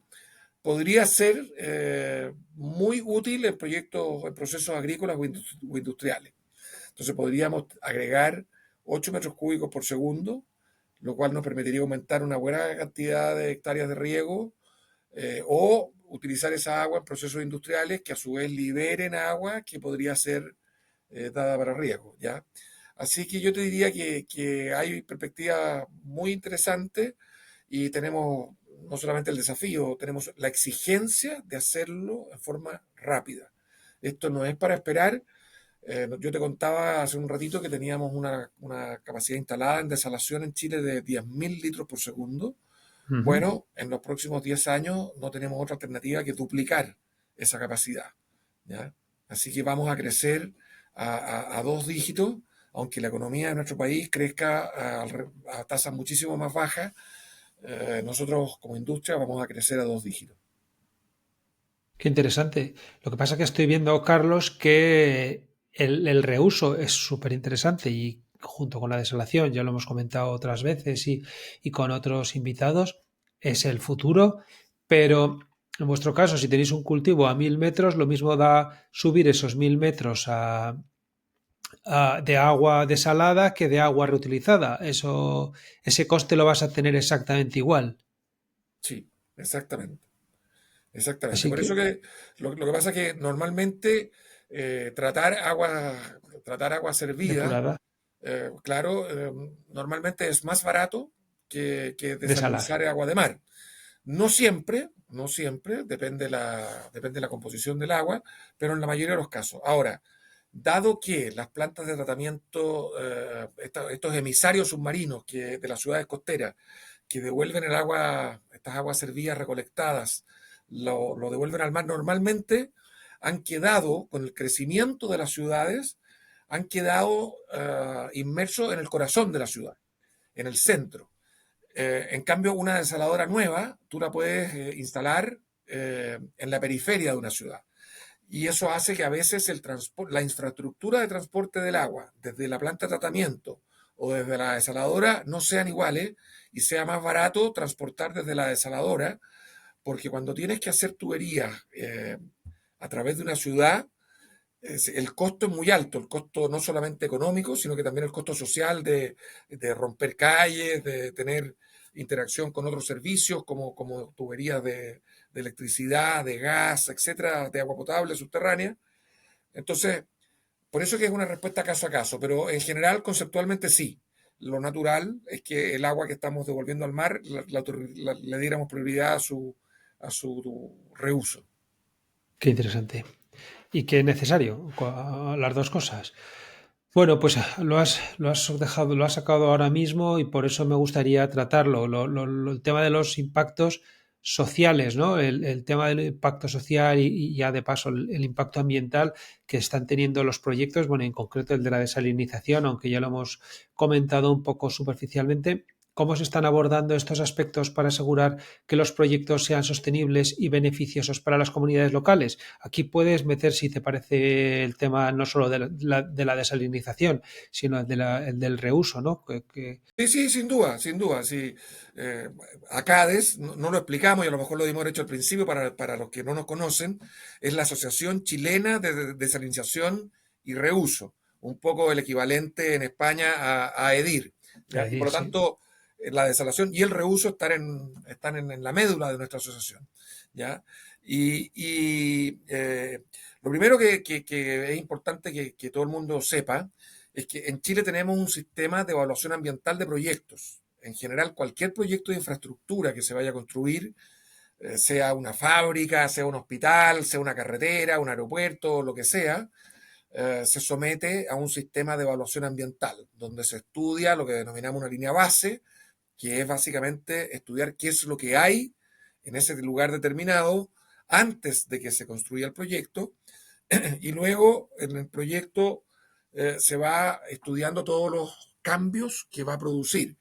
podría ser muy útil en proyectos, en procesos agrícolas o industriales. Entonces podríamos agregar 8 metros cúbicos por segundo, lo cual nos permitiría aumentar una buena cantidad de hectáreas de riego, o utilizar esa agua en procesos industriales que a su vez liberen agua que podría ser dada para riego, ¿ya? Así que yo te diría que hay perspectivas muy interesantes y tenemos no solamente el desafío, tenemos la exigencia de hacerlo en forma rápida. Esto no es para esperar. Yo te contaba hace un ratito que teníamos una capacidad instalada en desalación en Chile de 10.000 litros por segundo. ujú. Bueno, en los próximos 10 años no tenemos otra alternativa que duplicar esa capacidad, ¿ya? Así que vamos a crecer a dos dígitos, aunque la economía de nuestro país crezca a tasas muchísimo más bajas. Nosotros como industria vamos a crecer a dos dígitos. Qué interesante. Lo que pasa es que estoy viendo, Carlos, que el reuso es súper interesante y junto con la desalación, ya lo hemos comentado otras veces y con otros invitados, es el futuro, pero en vuestro caso, si tenéis un cultivo a 1000 metros, lo mismo da subir esos 1000 metros de agua desalada que de agua reutilizada. Ese coste lo vas a tener exactamente igual. Sí, exactamente. Exactamente. Así Por eso que, que lo que pasa es que normalmente tratar agua servida, depurada, claro, normalmente es más barato que desalar. desalinizar agua de mar. No siempre, no siempre, depende de la composición del agua, pero en la mayoría de los casos. Ahora, dado que las plantas de tratamiento, estos emisarios submarinos de las ciudades costeras, que devuelven el agua, estas aguas servidas recolectadas, lo devuelven al mar normalmente, han quedado, con el crecimiento de las ciudades, han quedado inmersos en el corazón de la ciudad, en el centro. En cambio, una desaladora nueva, tú la puedes instalar en la periferia de una ciudad. Y eso hace que a veces la infraestructura de transporte del agua, desde la planta de tratamiento o desde la desaladora, no sean iguales y sea más barato transportar desde la desaladora, porque cuando tienes que hacer tuberías a través de una ciudad, el costo es muy alto, el costo no solamente económico, sino que también el costo social de romper calles, de tener interacción con otros servicios como tuberías de electricidad, de gas, etcétera, de agua potable subterránea. Entonces, por eso que es una respuesta caso a caso, pero en general, conceptualmente sí. Lo natural es que el agua que estamos devolviendo al mar le diéramos prioridad a su reuso. Qué interesante. Y qué necesario, las dos cosas. Bueno, pues lo has dejado, lo has sacado ahora mismo y por eso me gustaría tratarlo. El tema de los impactos sociales, ¿no? El tema del impacto social y ya de paso el impacto ambiental que están teniendo los proyectos, bueno, en concreto el de la desalinización, aunque ya lo hemos comentado un poco superficialmente. ¿Cómo se están abordando estos aspectos para asegurar que los proyectos sean sostenibles y beneficiosos para las comunidades locales? Aquí puedes meter, si te parece, el tema no solo de la desalinización, sino el del reuso, ¿no? Sí, sí, sin duda, sin duda. Sí. Eh, ACADES, no lo explicamos y a lo mejor lo dimos hecho al principio para los que no nos conocen, es la Asociación Chilena de Desalinización y Reuso, un poco el equivalente en España a EDIR, ¿ya? Y por decir, lo sí. tanto, la desalación y el reuso están en la médula de nuestra asociación, ¿ya? Y lo primero que es importante que todo el mundo sepa es que en Chile tenemos un sistema de evaluación ambiental de proyectos. En general, cualquier proyecto de infraestructura que se vaya a construir, sea una fábrica, sea un hospital, sea una carretera, un aeropuerto, lo que sea, se somete a un sistema de evaluación ambiental, donde se estudia lo que denominamos una línea base, que es básicamente estudiar qué es lo que hay en ese lugar determinado antes de que se construya el proyecto y luego en el proyecto se va estudiando todos los cambios que va a producir,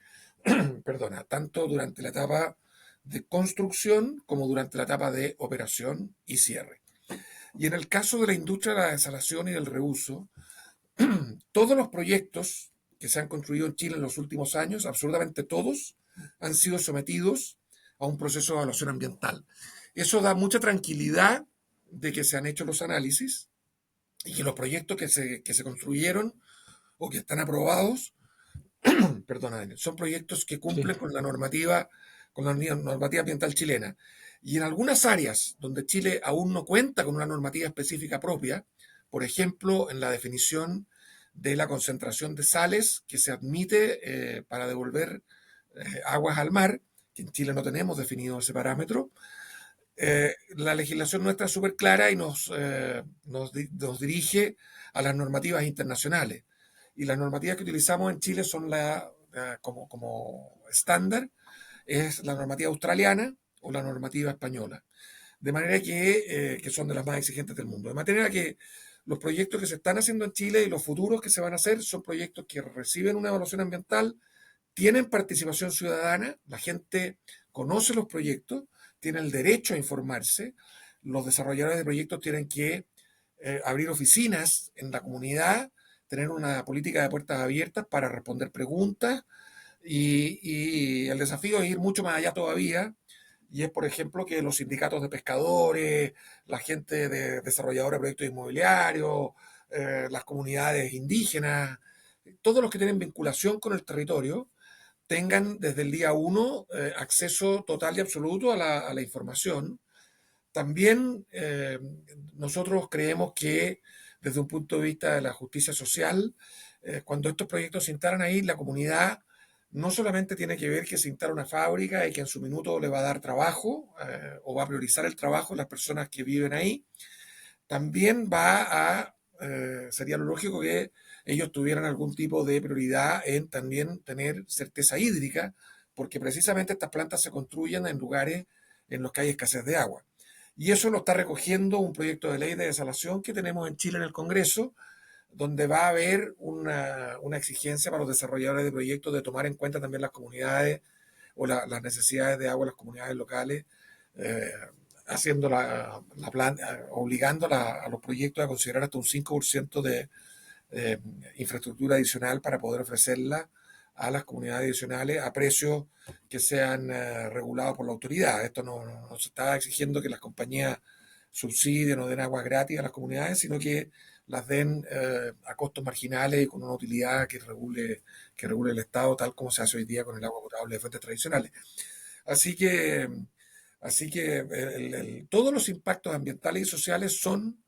perdona, tanto durante la etapa de construcción como durante la etapa de operación y cierre. Y en el caso de la industria de la desalación y del reuso, todos los proyectos que se han construido en Chile en los últimos años, absolutamente todos, han sido sometidos a un proceso de evaluación ambiental. Eso da mucha tranquilidad de que se han hecho los análisis y que los proyectos que se construyeron o que están aprobados, perdona, Daniel, son proyectos que Sí. cumplen con la normativa ambiental chilena. Y en algunas áreas donde Chile aún no cuenta con una normativa específica propia, por ejemplo, en la definición de la concentración de sales que se admite para devolver aguas al mar, que en Chile no tenemos definido ese parámetro, la legislación nuestra es súper clara y nos dirige a las normativas internacionales. Y las normativas que utilizamos en Chile son como estándar, es la normativa australiana o la normativa española. De manera que son de las más exigentes del mundo. De manera que los proyectos que se están haciendo en Chile y los futuros que se van a hacer son proyectos que reciben una evaluación ambiental, tienen participación ciudadana, la gente conoce los proyectos, tiene el derecho a informarse, los desarrolladores de proyectos tienen que abrir oficinas en la comunidad, tener una política de puertas abiertas para responder preguntas y el desafío es ir mucho más allá todavía y es, por ejemplo, que los sindicatos de pescadores, la gente de desarrolladora de proyectos inmobiliarios, las comunidades indígenas, todos los que tienen vinculación con el territorio, tengan desde el día uno acceso total y absoluto a la información. También nosotros creemos que desde un punto de vista de la justicia social, cuando estos proyectos se instalan ahí, la comunidad no solamente tiene que ver que se instala una fábrica y que en su minuto le va a dar trabajo o va a priorizar el trabajo de las personas que viven ahí, también sería lo lógico que ellos tuvieran algún tipo de prioridad en también tener certeza hídrica, porque precisamente estas plantas se construyen en lugares en los que hay escasez de agua. Y eso lo está recogiendo un proyecto de ley de desalación que tenemos en Chile en el Congreso, donde va a haber una exigencia para los desarrolladores de proyectos de tomar en cuenta también las comunidades o las necesidades de agua de las comunidades locales, eh, haciendo obligando a los proyectos a considerar hasta un 5% de infraestructura adicional para poder ofrecerla a las comunidades adicionales a precios que sean regulados por la autoridad. Esto no se está exigiendo que las compañías subsidien o den agua gratis a las comunidades, sino que las den a costos marginales y con una utilidad que regule el Estado, tal como se hace hoy día con el agua potable de fuentes tradicionales. Así que, así que todos los impactos ambientales y sociales son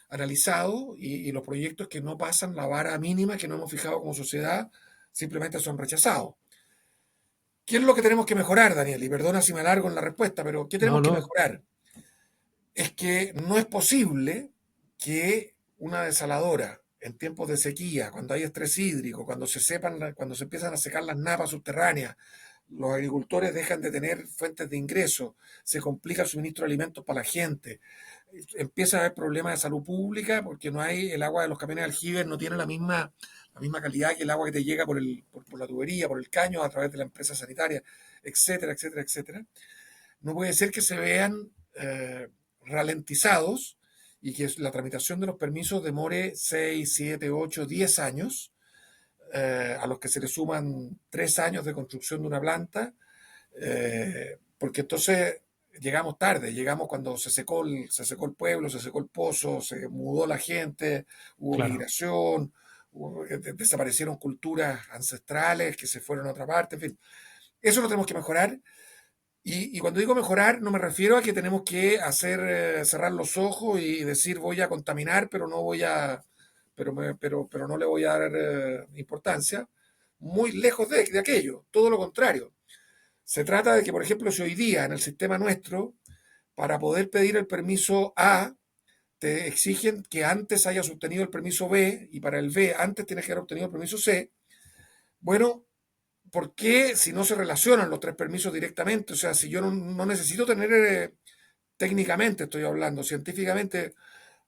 analizados y los proyectos que no pasan la vara mínima que no hemos fijado como sociedad simplemente son rechazados. ¿Qué es lo que tenemos que mejorar, Daniel? Y perdona si me alargo en la respuesta, pero ¿qué No, tenemos que no. mejorar? Es que no es posible que una desaladora en tiempos de sequía, cuando hay estrés hídrico, cuando se empiezan a secar las napas subterráneas, los agricultores dejan de tener fuentes de ingreso, se complica el suministro de alimentos para la gente, empieza a haber problemas de salud pública porque no hay, el agua de los camiones de aljibe no tiene la misma calidad que el agua que te llega por la tubería, por el caño, a través de la empresa sanitaria, etcétera, etcétera, etcétera. No puede ser que se vean ralentizados y que la tramitación de los permisos demore 6, 7, 8, 10 años, a los que se le suman 3 años de construcción de una planta, porque entonces llegamos tarde, llegamos cuando se secó el pueblo, se secó el pozo, se mudó la gente, hubo Claro, migración, desaparecieron culturas ancestrales que se fueron a otra parte, en fin. Eso lo tenemos que mejorar. Y cuando digo mejorar, no me refiero a que tenemos que hacer cerrar los ojos y decir voy a contaminar, pero no voy a, pero no le voy a dar importancia. Muy lejos de aquello, todo lo contrario. Se trata de que, por ejemplo, si hoy día en el sistema nuestro, para poder pedir el permiso A, te exigen que antes hayas obtenido el permiso B y para el B antes tienes que haber obtenido el permiso C. Bueno, ¿por qué si no se relacionan los tres permisos directamente? O sea, si yo no necesito tener, técnicamente estoy hablando, científicamente,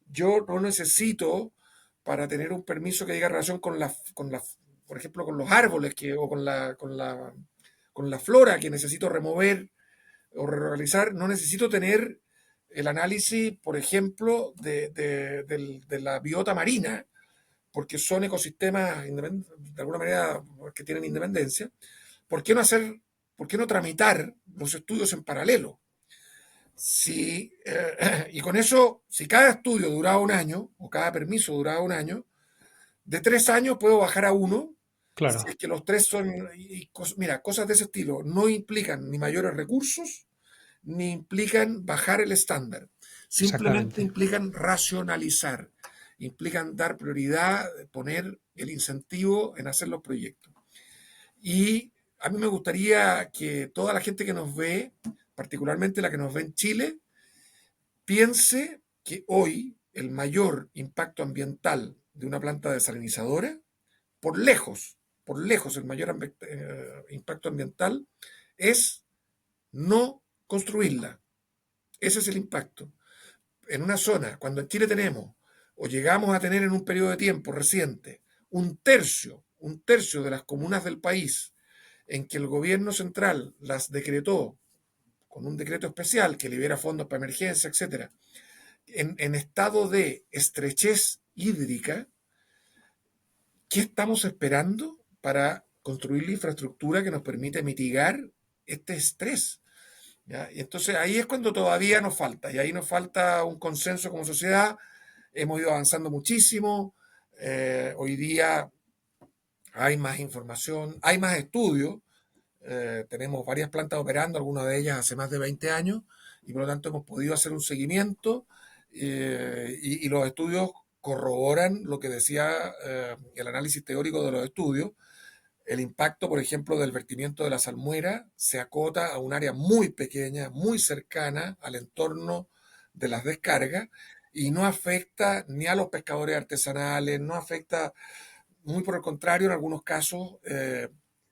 yo no necesito para tener un permiso que diga relación por ejemplo, con los árboles o con la flora que necesito remover o realizar, no necesito tener el análisis, por ejemplo, de la biota marina, porque son ecosistemas de alguna manera que tienen independencia. ¿Por qué no hacer, por qué no tramitar los estudios en paralelo? Si, y con eso, si cada estudio duraba un año, o cada permiso duraba un año, de 3 años puedo bajar a uno, si es claro, que los tres son, mira, cosas de ese estilo no implican ni mayores recursos, ni implican bajar el estándar, simplemente exactamente. implican racionalizar, implican dar prioridad, poner el incentivo en hacer los proyectos. Y a mí me gustaría que toda la gente que nos ve, particularmente la que nos ve en Chile, piense que hoy el mayor impacto ambiental de una planta desalinizadora, por lejos el mayor impacto ambiental es no construirla. Ese es el impacto. En una zona, cuando en Chile tenemos, o llegamos a tener en un periodo de tiempo reciente, un tercio de las comunas del país en que el gobierno central las decretó con un decreto especial que libera fondos para emergencia, etcétera, en estado de estrechez hídrica, ¿qué estamos esperando para construir la infraestructura que nos permite mitigar este estrés? ¿Ya? Y entonces ahí es cuando todavía nos falta, y ahí nos falta un consenso como sociedad. Hemos ido avanzando muchísimo. Hoy día hay más información, hay más estudios. Tenemos varias plantas operando, algunas de ellas hace más de 20 años, y por lo tanto hemos podido hacer un seguimiento, y los estudios corroboran lo que decía el análisis teórico de los estudios. El impacto, por ejemplo, del vertimiento de la salmuera se acota a un área muy pequeña, muy cercana al entorno de las descargas y no afecta ni a los pescadores artesanales, no afecta, muy por el contrario, en algunos casos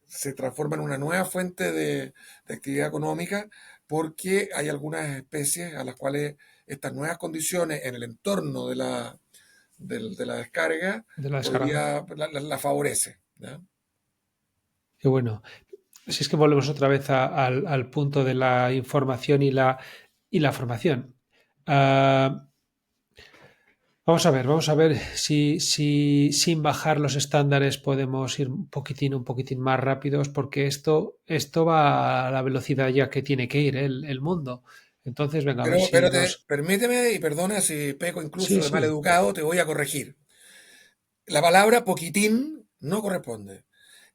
se transforma en una nueva fuente de actividad económica porque hay algunas especies a las cuales estas nuevas condiciones en el entorno de la descarga De la descarga. la favorece. ¿Ya? Qué bueno. Si es que volvemos otra vez al punto de la información y la formación. Ah, vamos a ver si sin bajar los estándares podemos ir un poquitín más rápidos, porque esto va a la velocidad ya que tiene que ir el mundo. Entonces, venga, a ver si nos... Permíteme y perdona si peco Sí, incluso de mal sí, educado, te voy a corregir. La palabra poquitín no corresponde.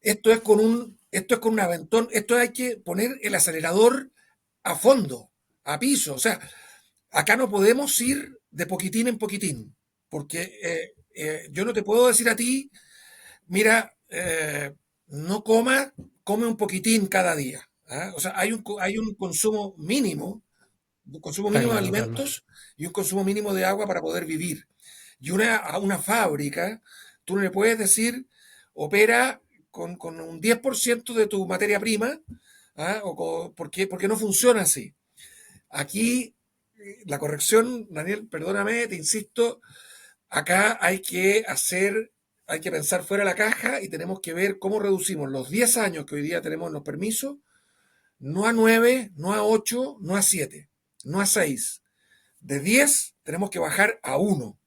Esto es con un aventón, esto hay que poner el acelerador a fondo, a piso. O sea, acá no podemos ir de poquitín en poquitín, porque yo no te puedo decir a ti, mira, no coma, come un poquitín cada día. ¿Ah? O sea, hay un consumo está mínimo de claro, claro. alimentos y un consumo mínimo de agua para poder vivir. Y a una fábrica, tú no le puedes decir, opera con un 10% de tu materia prima, ¿ah? Porque no funciona así. Aquí la corrección, Daniel, perdóname, te insisto, acá hay que pensar fuera de la caja y tenemos que ver cómo reducimos los 10 años que hoy día tenemos en los permisos, no a 9, no a 8, no a 7, no a 6. De 10 tenemos que bajar a uno,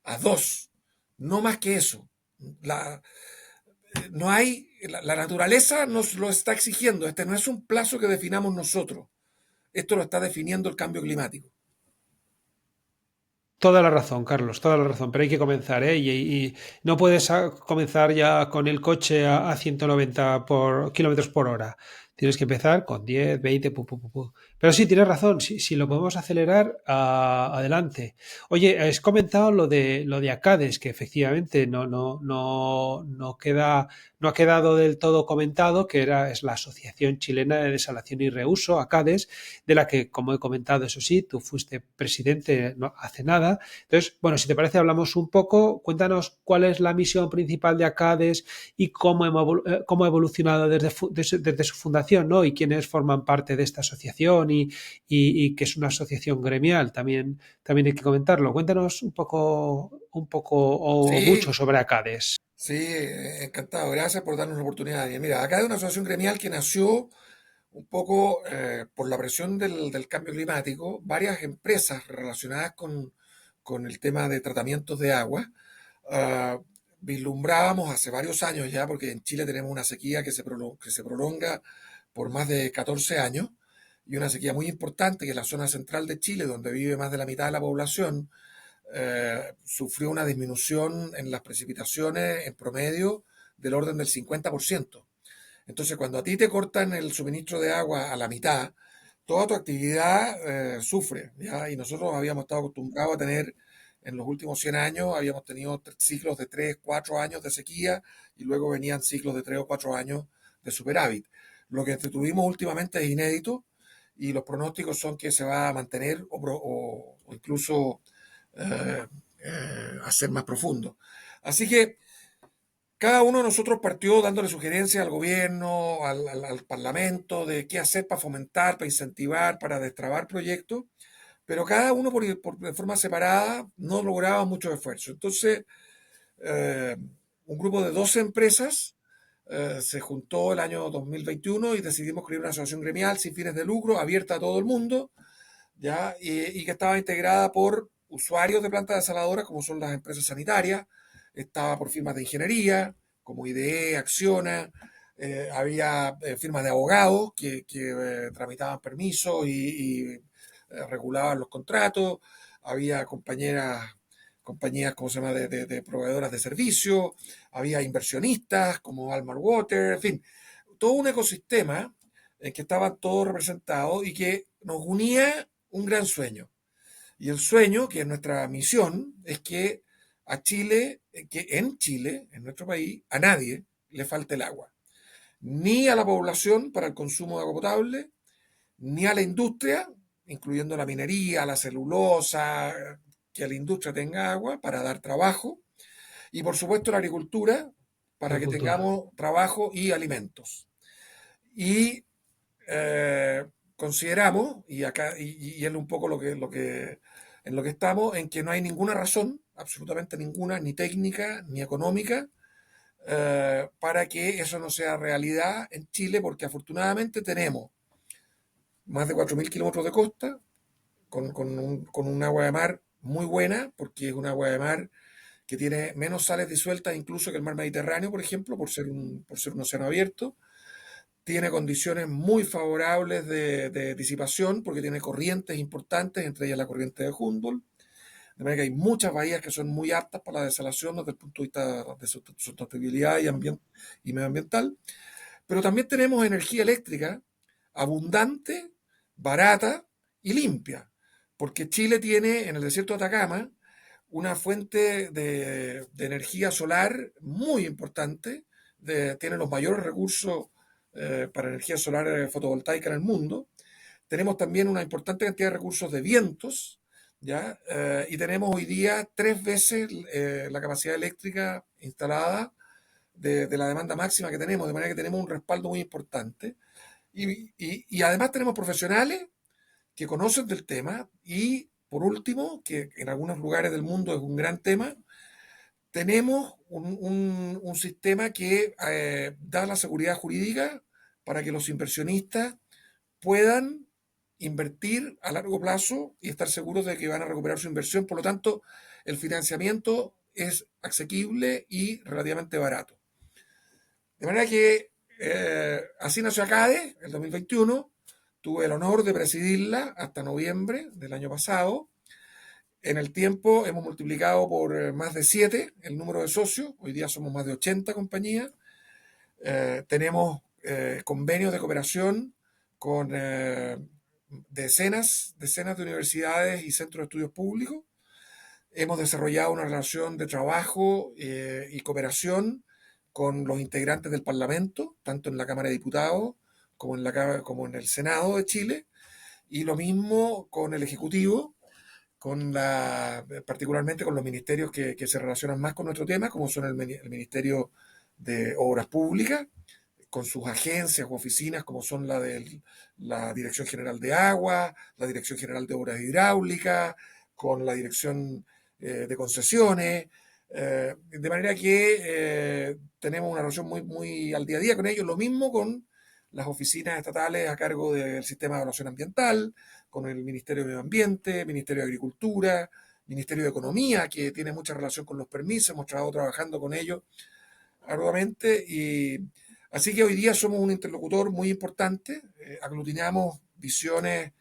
a 2, no más que eso. La, no hay, la naturaleza nos lo está exigiendo. Este no es un plazo que definamos nosotros. Esto lo está definiendo el cambio climático. Toda la razón, Carlos, toda la razón, pero hay que comenzar, ¿eh? Y no puedes comenzar ya con el coche a 190 kilómetros por hora. Tienes que empezar con 10, 20, pu, pu, pu, pu. Pero sí, tienes razón, si lo podemos acelerar, adelante. Oye, has comentado lo de Acades, que efectivamente no ha quedado del todo comentado, es la Asociación Chilena de Desalación y Reuso, Acades, de la que, como he comentado, eso sí, tú fuiste presidente no hace nada. Entonces, bueno, si te parece, hablamos un poco. Cuéntanos cuál es la misión principal de Acades y cómo ha evolucionado desde su fundación, ¿no? Y quiénes forman parte de esta asociación y que es una asociación gremial. También hay que comentarlo. Cuéntanos un poco o mucho Sí, sobre Acades. sí, encantado. Gracias por darnos la oportunidad. Y mira, acá hay una asociación gremial que nació un poco por la presión del cambio climático. Varias empresas relacionadas con el tema de tratamientos de agua ah, vislumbrábamos hace varios años ya, porque en Chile tenemos una sequía que se prolonga por más de 14 años y una sequía muy importante que es la zona central de Chile, donde vive más de la mitad de la población, sufrió una disminución en las precipitaciones en promedio del orden del 50%. Entonces, cuando a ti te cortan el suministro de agua a la mitad, toda tu actividad sufre, ¿ya? Y nosotros habíamos estado acostumbrados a tener, en los últimos 100 años, habíamos tenido ciclos de 3, 4 años de sequía y luego venían ciclos de 3 o 4 años de superávit. Lo que tuvimos últimamente es inédito y los pronósticos son que se va a mantener o incluso eh, a ser más profundo. Así que cada uno de nosotros partió dándole sugerencias al gobierno, al parlamento, de qué hacer para fomentar, para incentivar, para destrabar proyectos, pero cada uno de forma separada no lograba mucho esfuerzo. Entonces, eh, un grupo de 12 empresas se juntó el año 2021 y decidimos crear una asociación gremial sin fines de lucro, abierta a todo el mundo, ¿ya? Y que estaba integrada por usuarios de plantas desaladoras, como son las empresas sanitarias, estaba por firmas de ingeniería, como IDE, Acciona, había firmas de abogados que tramitaban permisos y regulaban los contratos, había compañías, ¿cómo se llama?, de proveedoras de servicios, había inversionistas como Almar Water, en fin, todo un ecosistema en que estaban todos representados y que nos unía un gran sueño. Y el sueño, que es nuestra misión, es que a Chile, que en Chile, en nuestro país, a nadie le falte el agua. Ni a la población para el consumo de agua potable, ni a la industria, incluyendo la minería, la celulosa, que la industria tenga agua para dar trabajo, y por supuesto la agricultura para que Agricultura. tengamos trabajo y alimentos. Y consideramos, y acá, y es un poco en lo que estamos, en que no hay ninguna razón, absolutamente ninguna, ni técnica, ni económica, para que eso no sea realidad en Chile, porque afortunadamente tenemos más de 4.000 kilómetros de costa, con un agua de mar muy buena, porque es un agua de mar que tiene menos sales disueltas incluso que el mar Mediterráneo, por ejemplo, por ser un océano abierto. Tiene condiciones muy favorables de disipación porque tiene corrientes importantes, entre ellas la corriente de Humboldt. De manera que hay muchas bahías que son muy aptas para la desalación desde el punto de vista de sustentabilidad y medioambiental. Pero también tenemos energía eléctrica abundante, barata y limpia. Porque Chile tiene en el desierto de Atacama una fuente de energía solar muy importante, tiene los mayores recursos para energía solar fotovoltaica en el mundo. Tenemos también una importante cantidad de recursos de vientos, ¿ya? Y tenemos hoy día 3 veces la capacidad eléctrica instalada de la demanda máxima que tenemos, de manera que tenemos un respaldo muy importante. Y además tenemos profesionales que conocen del tema y, por último, que en algunos lugares del mundo es un gran tema, tenemos un sistema que da la seguridad jurídica para que los inversionistas puedan invertir a largo plazo y estar seguros de que van a recuperar su inversión. Por lo tanto, el financiamiento es asequible y relativamente barato. De manera que así nació ACADE el 2021. Tuve el honor de presidirla hasta noviembre del año pasado. En el tiempo hemos multiplicado por más de 7 el número de socios. Hoy día somos más de 80 compañías. Tenemos convenios de cooperación con decenas de universidades y centros de estudios públicos. Hemos desarrollado una relación de trabajo y cooperación con los integrantes del Parlamento, tanto en la Cámara de Diputados como en el Senado de Chile, y lo mismo con el Ejecutivo, particularmente con los ministerios que se relacionan más con nuestro tema, como son el Ministerio de Obras Públicas, con sus agencias u oficinas, como son la Dirección General de Agua, la Dirección General de Obras Hidráulicas, con la Dirección de Concesiones, de manera que tenemos una relación muy al día a día con ellos. Lo mismo con las oficinas estatales a cargo del sistema de evaluación ambiental, con el Ministerio de Medio Ambiente, Ministerio de Agricultura, Ministerio de Economía, que tiene mucha relación con los permisos. Hemos estado trabajando con ellos arduamente y así que hoy día somos un interlocutor muy importante. Aglutinamos visiones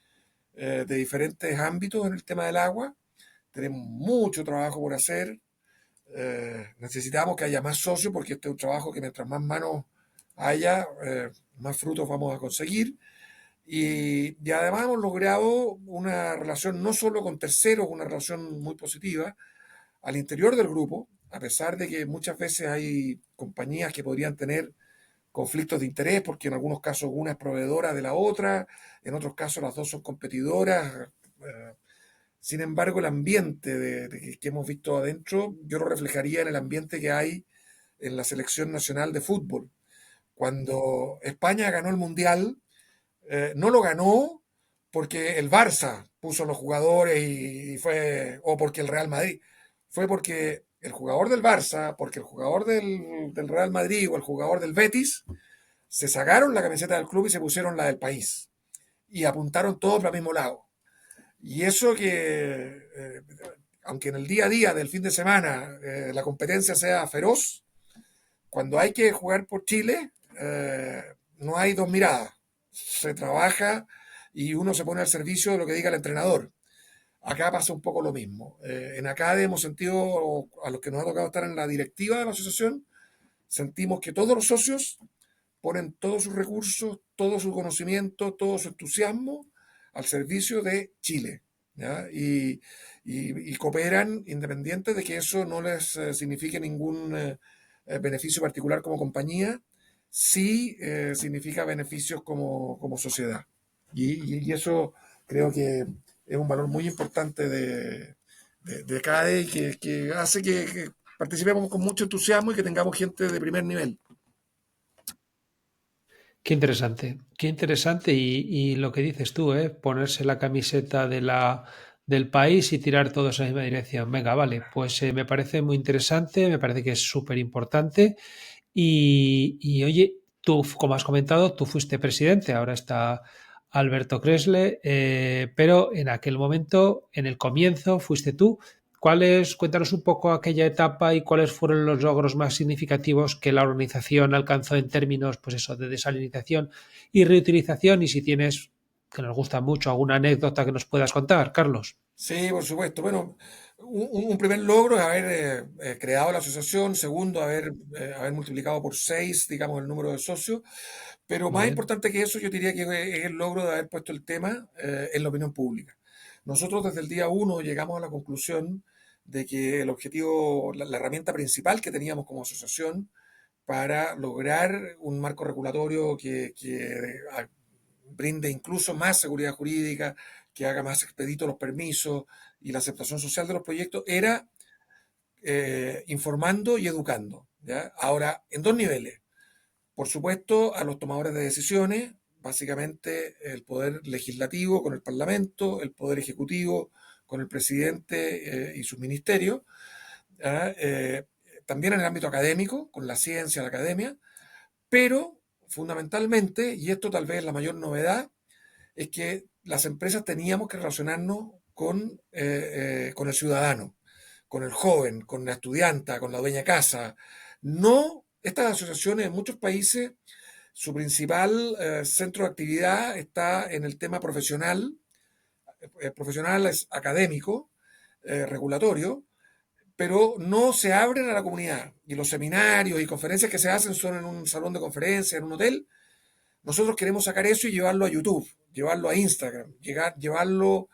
de diferentes ámbitos en el tema del agua. Tenemos mucho trabajo por hacer. Necesitamos que haya más socios porque este es un trabajo que mientras más manos haya, más frutos vamos a conseguir. Y además hemos logrado una relación no solo con terceros, una relación muy positiva al interior del grupo, a pesar de que muchas veces hay compañías que podrían tener conflictos de interés, porque en algunos casos una es proveedora de la otra, en otros casos las dos son competidoras. Sin embargo, el ambiente que hemos visto adentro, yo lo reflejaría en el ambiente que hay en la selección nacional de fútbol. Cuando España ganó el Mundial, no lo ganó porque el Barça puso los jugadores o porque el Real Madrid. Fue porque el jugador del Barça, porque el jugador del Real Madrid o el jugador del Betis se sacaron la camiseta del club y se pusieron la del país. Y apuntaron todos para el mismo lado. Y eso aunque en el día a día del fin de semana la competencia sea feroz, cuando hay que jugar por Chile, no hay dos miradas. Se trabaja y uno se pone al servicio de lo que diga el entrenador. Acá pasa un poco lo mismo. En ACADE hemos sentido, a los que nos ha tocado estar en la directiva de la asociación, sentimos que todos los socios ponen todos sus recursos, todo su conocimiento, todo su entusiasmo al servicio de Chile. ¿Ya? Y cooperan independiente de que eso no les signifique ningún beneficio particular como compañía, sí significa beneficios como sociedad. Y eso creo que es un valor muy importante de CADE y que hace que participemos con mucho entusiasmo y que tengamos gente de primer nivel. Qué interesante y lo que dices tú, ¿eh? Ponerse la camiseta del país y tirar todos en la misma dirección. Venga, vale, pues me parece muy interesante, me parece que es súper importante y oye, tú, como has comentado, tú fuiste presidente, ahora está Alberto Cresle, pero en aquel momento, en el comienzo, fuiste tú. Cuéntanos un poco aquella etapa y cuáles fueron los logros más significativos que la organización alcanzó en términos, pues eso, de desalinización y reutilización, y si tienes, que nos gusta mucho, alguna anécdota que nos puedas contar, Carlos. Sí, por supuesto. Bueno, un primer logro es haber creado la asociación, segundo, haber multiplicado por 6, digamos, el número de socios, pero Muy más bien. importante que eso, yo diría que es el logro de haber puesto el tema en la opinión pública. Nosotros desde el día uno llegamos a la conclusión de que el objetivo, la herramienta principal que teníamos como asociación para lograr un marco regulatorio que brinde incluso más seguridad jurídica, que haga más expedito los permisos y la aceptación social de los proyectos, era informando y educando. ¿Ya? Ahora, en dos niveles. Por supuesto, a los tomadores de decisiones, básicamente el poder legislativo con el Parlamento, el poder ejecutivo con el presidente y sus ministerios, ¿ah? También en el ámbito académico, con la ciencia, la academia, pero fundamentalmente, y esto tal vez es la mayor novedad, es que las empresas teníamos que relacionarnos con el ciudadano, con el joven, con la estudianta, con la dueña de casa. No, estas asociaciones en muchos países, su principal centro de actividad está en el tema profesional es académico, regulatorio, pero no se abren a la comunidad. Y los seminarios y conferencias que se hacen son en un salón de conferencias, en un hotel. Nosotros queremos sacar eso y llevarlo a YouTube, llevarlo a Instagram, llevarlo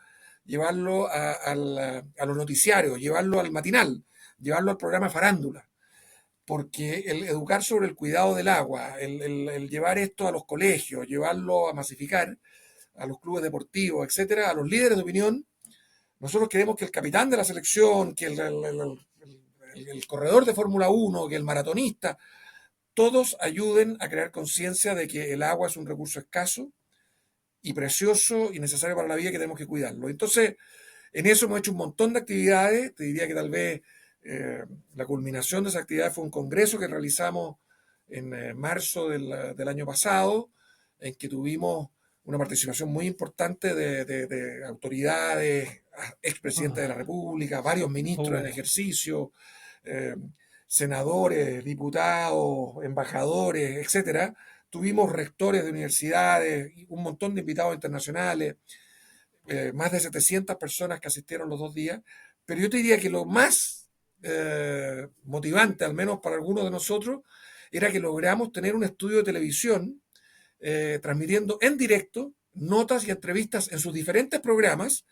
a los noticiarios, llevarlo al matinal, llevarlo al programa Farándula. Porque el educar sobre el cuidado del agua, el llevar esto a los colegios, llevarlo a masificar, a los clubes deportivos, etcétera, a los líderes de opinión, nosotros queremos que el capitán de la selección, que el corredor de Fórmula 1, que el maratonista, todos ayuden a crear conciencia de que el agua es un recurso escaso y precioso y necesario para la vida, que tenemos que cuidarlo. Entonces, en eso hemos hecho un montón de actividades. Te diría que tal vez la culminación de esa actividad fue un congreso que realizamos en marzo del año pasado, en que tuvimos una participación muy importante de autoridades, expresidentes de la República, varios ministros en Oh, ejercicio, eh, senadores, diputados, embajadores, etcétera. Tuvimos rectores de universidades, un montón de invitados internacionales, más de 700 personas que asistieron los 2 días. Pero yo te diría que lo más motivante, al menos para algunos de nosotros, era que logramos tener un estudio de televisión transmitiendo en directo notas y entrevistas en sus diferentes programas,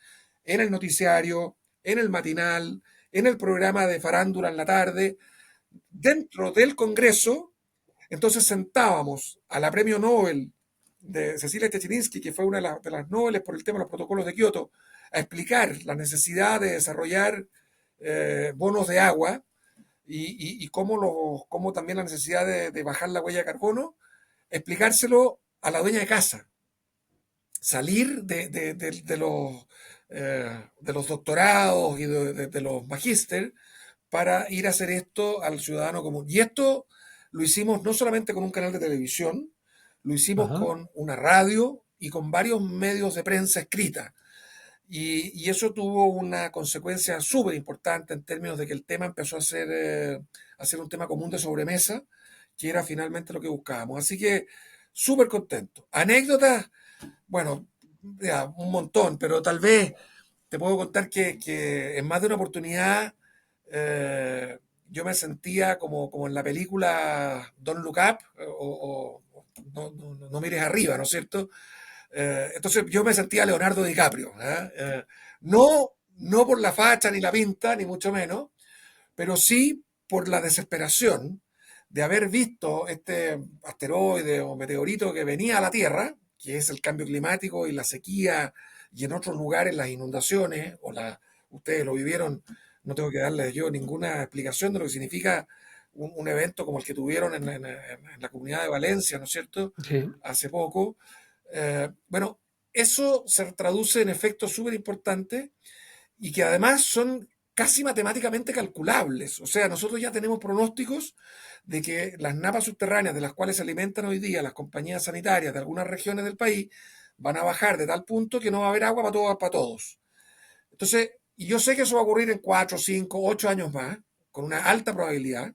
en el noticiario, en el matinal, en el programa de farándula en la tarde, dentro del Congreso. Entonces sentábamos a la premio Nobel de Cecilia Techininsky, que fue una de las Nobeles por el tema de los protocolos de Kioto, a explicar la necesidad de desarrollar bonos de agua y cómo también la necesidad de bajar la huella de carbono, explicárselo a la dueña de casa, salir de los doctorados y de los magíster para ir a hacer esto al ciudadano común. Y esto lo hicimos no solamente con un canal de televisión, lo hicimos ajá. con una radio y con varios medios de prensa escrita. Y eso tuvo una consecuencia súper importante en términos de que el tema empezó a ser un tema común de sobremesa, que era finalmente lo que buscábamos. Así que súper contento. Anécdotas, bueno, ya, un montón, pero tal vez te puedo contar que en más de una oportunidad eh, yo me sentía como en la película Don't Look Up o no mires arriba, ¿no es cierto? Entonces yo me sentía Leonardo DiCaprio. ¿Eh? No por la facha ni la pinta, ni mucho menos, pero sí por la desesperación de haber visto este asteroide o meteorito que venía a la Tierra, que es el cambio climático y la sequía, y en otros lugares las inundaciones, ustedes lo vivieron, no tengo que darles yo ninguna explicación de lo que significa un evento como el que tuvieron en la comunidad de Valencia, ¿no es cierto?, Sí. hace poco. Bueno, eso se traduce en efectos súper importantes y que además son casi matemáticamente calculables. O sea, nosotros ya tenemos pronósticos de que las napas subterráneas de las cuales se alimentan hoy día las compañías sanitarias de algunas regiones del país van a bajar de tal punto que no va a haber agua para todos. Entonces, y yo sé que eso va a ocurrir en 4, 5, 8 años más, con una alta probabilidad.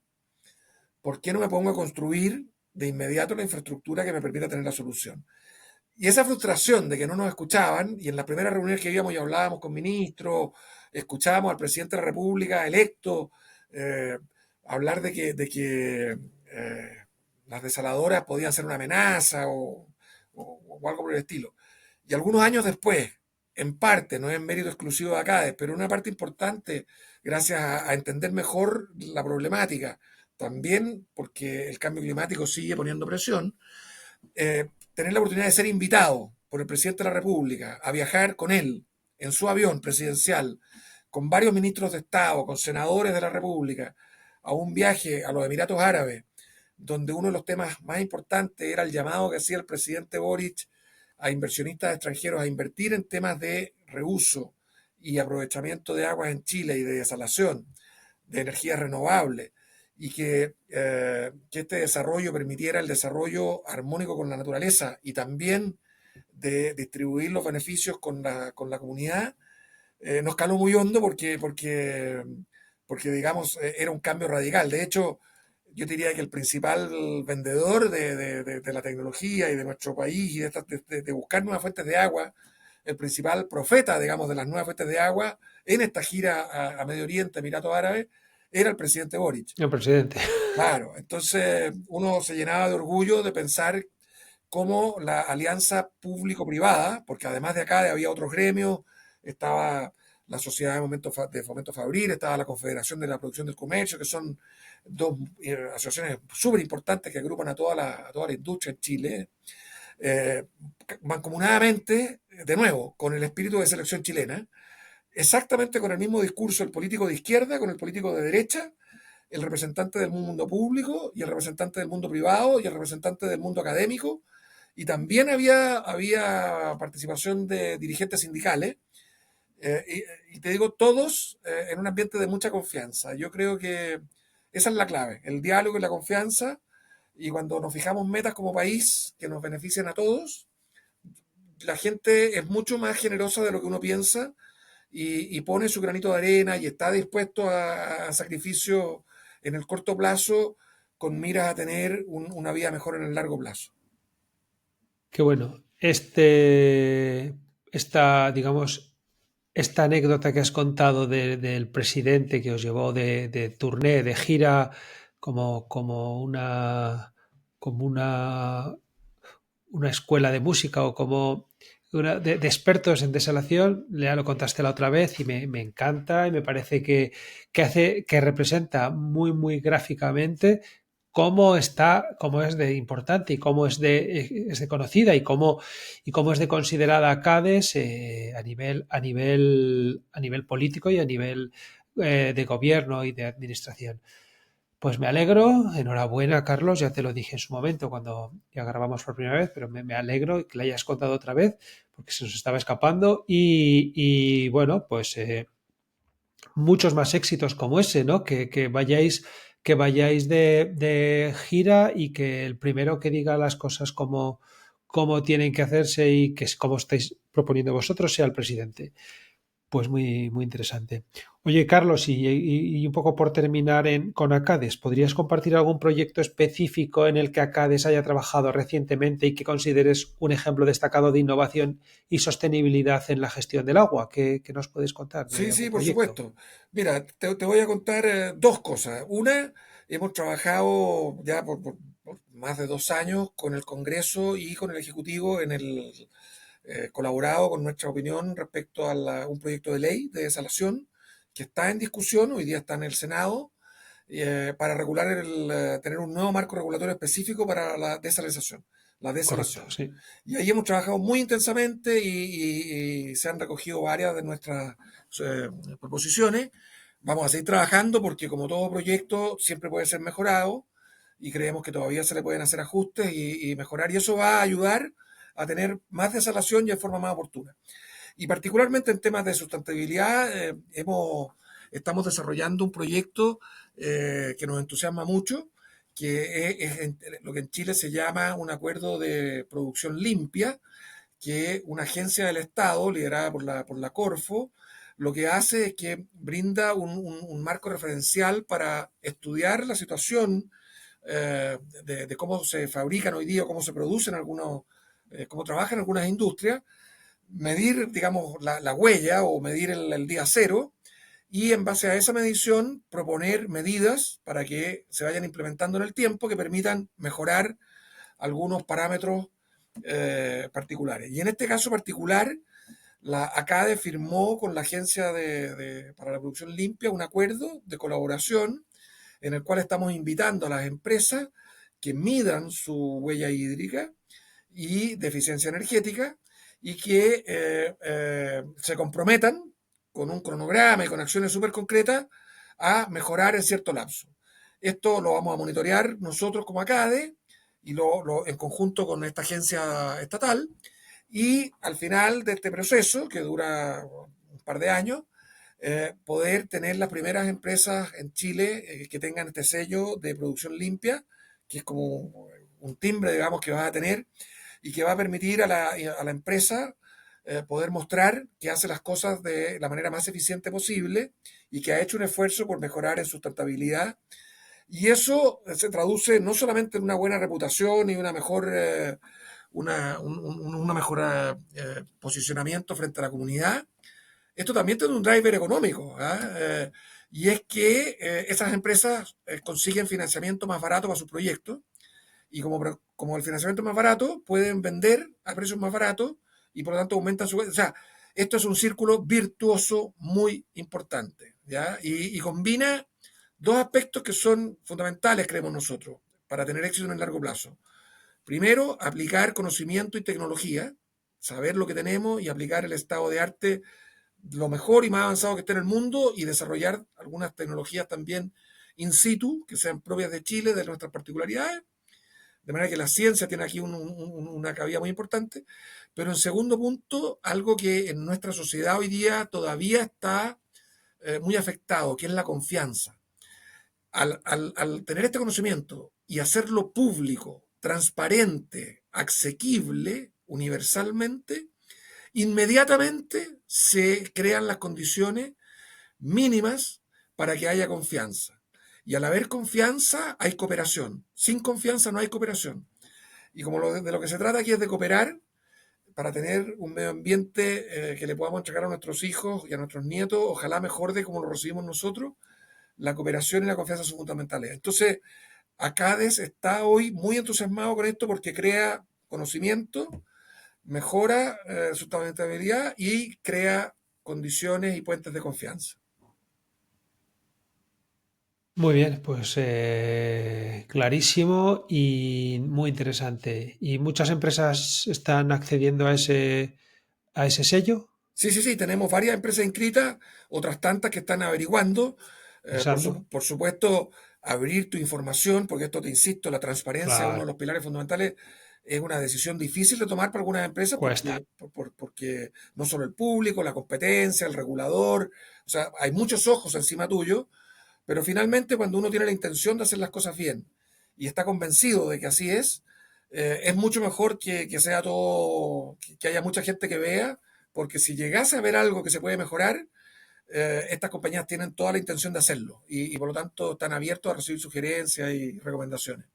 ¿Por qué no me pongo a construir de inmediato la infraestructura que me permita tener la solución? Y esa frustración de que no nos escuchaban, y en las primeras reuniones que íbamos y hablábamos con ministros, escuchábamos al presidente de la República electo hablar de que las desaladoras podían ser una amenaza o algo por el estilo. Y algunos años después, en parte, no es mérito exclusivo de acá, pero una parte importante, gracias a entender mejor la problemática, también porque el cambio climático sigue poniendo presión, tener la oportunidad de ser invitado por el presidente de la República a viajar con él en su avión presidencial, con varios ministros de Estado, con senadores de la República, a un viaje a los Emiratos Árabes, donde uno de los temas más importantes era el llamado que hacía el presidente Boric a inversionistas extranjeros a invertir en temas de reuso y aprovechamiento de aguas en Chile y de desalación, de energías renovables, y que este desarrollo permitiera el desarrollo armónico con la naturaleza y también de distribuir los beneficios con la comunidad, nos caló muy hondo porque digamos, era un cambio radical. De hecho, yo diría que el principal vendedor de la tecnología y de nuestro país y de buscar nuevas fuentes de agua, el principal profeta, digamos, de las nuevas fuentes de agua en esta gira a Medio Oriente, Emiratos Árabes, era el presidente Boric. El presidente. Claro, entonces uno se llenaba de orgullo de pensar cómo la alianza público-privada, porque además de acá había otros gremios, estaba la Sociedad de Fomento Fabril, estaba la Confederación de la Producción del Comercio, que son dos asociaciones súper importantes que agrupan a toda la industria en Chile, eh, mancomunadamente, de nuevo, con el espíritu de selección chilena, exactamente con el mismo discurso, el político de izquierda con el político de derecha, el representante del mundo público y el representante del mundo privado y el representante del mundo académico, y también había participación de dirigentes sindicales, y te digo, todos en un ambiente de mucha confianza. Yo creo que esa es la clave, el diálogo y la confianza, y cuando nos fijamos metas como país que nos beneficien a todos, la gente es mucho más generosa de lo que uno piensa y pone su granito de arena y está dispuesto a sacrificio en el corto plazo con miras a tener una vida mejor en el largo plazo. Qué bueno. Digamos, esta anécdota que has contado del presidente que os llevó de tournée, de gira, como, como una, como una escuela de música o como de expertos en desalación, ya lo contaste la otra vez y me encanta y me parece que representa muy, muy gráficamente cómo es de importante y cómo es de conocida y cómo es de considerada CADES a nivel político y a nivel de gobierno y de administración. Pues me alegro, enhorabuena Carlos, ya te lo dije en su momento cuando ya grabamos por primera vez, pero me alegro que le hayas contado otra vez porque se nos estaba escapando y bueno, pues muchos más éxitos como ese, ¿no? Que vayáis de gira y que el primero que diga las cosas como tienen que hacerse y que es como estáis proponiendo vosotros sea el presidente. Pues muy, muy interesante. Oye, Carlos, y un poco por terminar con Acades, ¿podrías compartir algún proyecto específico en el que Acades haya trabajado recientemente y que consideres un ejemplo destacado de innovación y sostenibilidad en la gestión del agua? ¿Qué nos puedes contar de Sí, algún sí, por proyecto? supuesto. Mira, te voy a contar dos cosas. Una, hemos trabajado ya por más de 2 años con el Congreso y con el Ejecutivo colaborado con nuestra opinión respecto a un proyecto de ley de desalación que está en discusión, hoy día está en el Senado, para tener un nuevo marco regulatorio específico para la desalinización, la Correcto, desalación. sí. Y ahí hemos trabajado muy intensamente y se han recogido varias de nuestras eh, proposiciones. Vamos a seguir trabajando porque como todo proyecto siempre puede ser mejorado y creemos que todavía se le pueden hacer ajustes y mejorar, y eso va a ayudar a tener más desalación y de forma más oportuna. Y particularmente en temas de sustentabilidad, estamos desarrollando un proyecto que nos entusiasma mucho, que lo que en Chile se llama un acuerdo de producción limpia, que una agencia del Estado, liderada por la Corfo, lo que hace es que brinda un marco referencial para estudiar la situación de cómo se fabrican hoy día, cómo se producen cómo trabajan algunas industrias, medir, digamos, la huella o medir el día cero y en base a esa medición proponer medidas para que se vayan implementando en el tiempo que permitan mejorar algunos parámetros particulares. Y en este caso particular, la ACADE firmó con la Agencia para la Producción Limpia un acuerdo de colaboración en el cual estamos invitando a las empresas que midan su huella hídrica y de eficiencia energética y que se comprometan con un cronograma y con acciones súper concretas a mejorar en cierto lapso. Esto lo vamos a monitorear nosotros como ACADE y en conjunto con esta agencia estatal, y al final de este proceso, que dura un par de años, poder tener las primeras empresas en Chile que tengan este sello de producción limpia, que es como un timbre, digamos, que vas a tener y que va a permitir a la empresa poder mostrar que hace las cosas de la manera más eficiente posible y que ha hecho un esfuerzo por mejorar en sustentabilidad. Y eso se traduce no solamente en una buena reputación y una mejor, una mejor posicionamiento frente a la comunidad. Esto también tiene un driver económico, ¿ah? Y es que esas empresas consiguen financiamiento más barato para sus proyectos y como el financiamiento es más barato, pueden vender a precios más baratos y por lo tanto aumentan su... O sea, esto es un círculo virtuoso muy importante, ¿ya? Y combina dos aspectos que son fundamentales, creemos nosotros, para tener éxito en el largo plazo. Primero, aplicar conocimiento y tecnología, saber lo que tenemos y aplicar el estado de arte lo mejor y más avanzado que esté en el mundo y desarrollar algunas tecnologías también in situ, que sean propias de Chile, de nuestras particularidades, de manera que la ciencia tiene aquí una cabida muy importante. Pero en segundo punto, algo que en nuestra sociedad hoy día todavía está muy afectado, que es la confianza. Al tener este conocimiento y hacerlo público, transparente, asequible, universalmente, inmediatamente se crean las condiciones mínimas para que haya confianza. Y al haber confianza hay cooperación. Sin confianza no hay cooperación. Y como de lo que se trata aquí es de cooperar para tener un medio ambiente que le podamos entregar a nuestros hijos y a nuestros nietos, ojalá mejor de como lo recibimos nosotros, la cooperación y la confianza son fundamentales. Entonces, ACADES está hoy muy entusiasmado con esto porque crea conocimiento, mejora sustentabilidad y crea condiciones y puentes de confianza. Muy bien, pues clarísimo y muy interesante. ¿Y muchas empresas están accediendo a ese sello? Sí, sí, sí, tenemos varias empresas inscritas, otras tantas que están averiguando. Pensando. Por supuesto, abrir tu información, porque esto, te insisto, la transparencia es uno de Claro, los pilares fundamentales. Es una decisión difícil de tomar para algunas empresas cuesta. porque no solo el público, la competencia, el regulador, o sea, hay muchos ojos encima tuyo, pero finalmente cuando uno tiene la intención de hacer las cosas bien y está convencido de que así es mucho mejor que sea todo, que haya mucha gente que vea, porque si llegase a ver algo que se puede mejorar, estas compañías tienen toda la intención de hacerlo y por lo tanto están abiertos a recibir sugerencias y recomendaciones.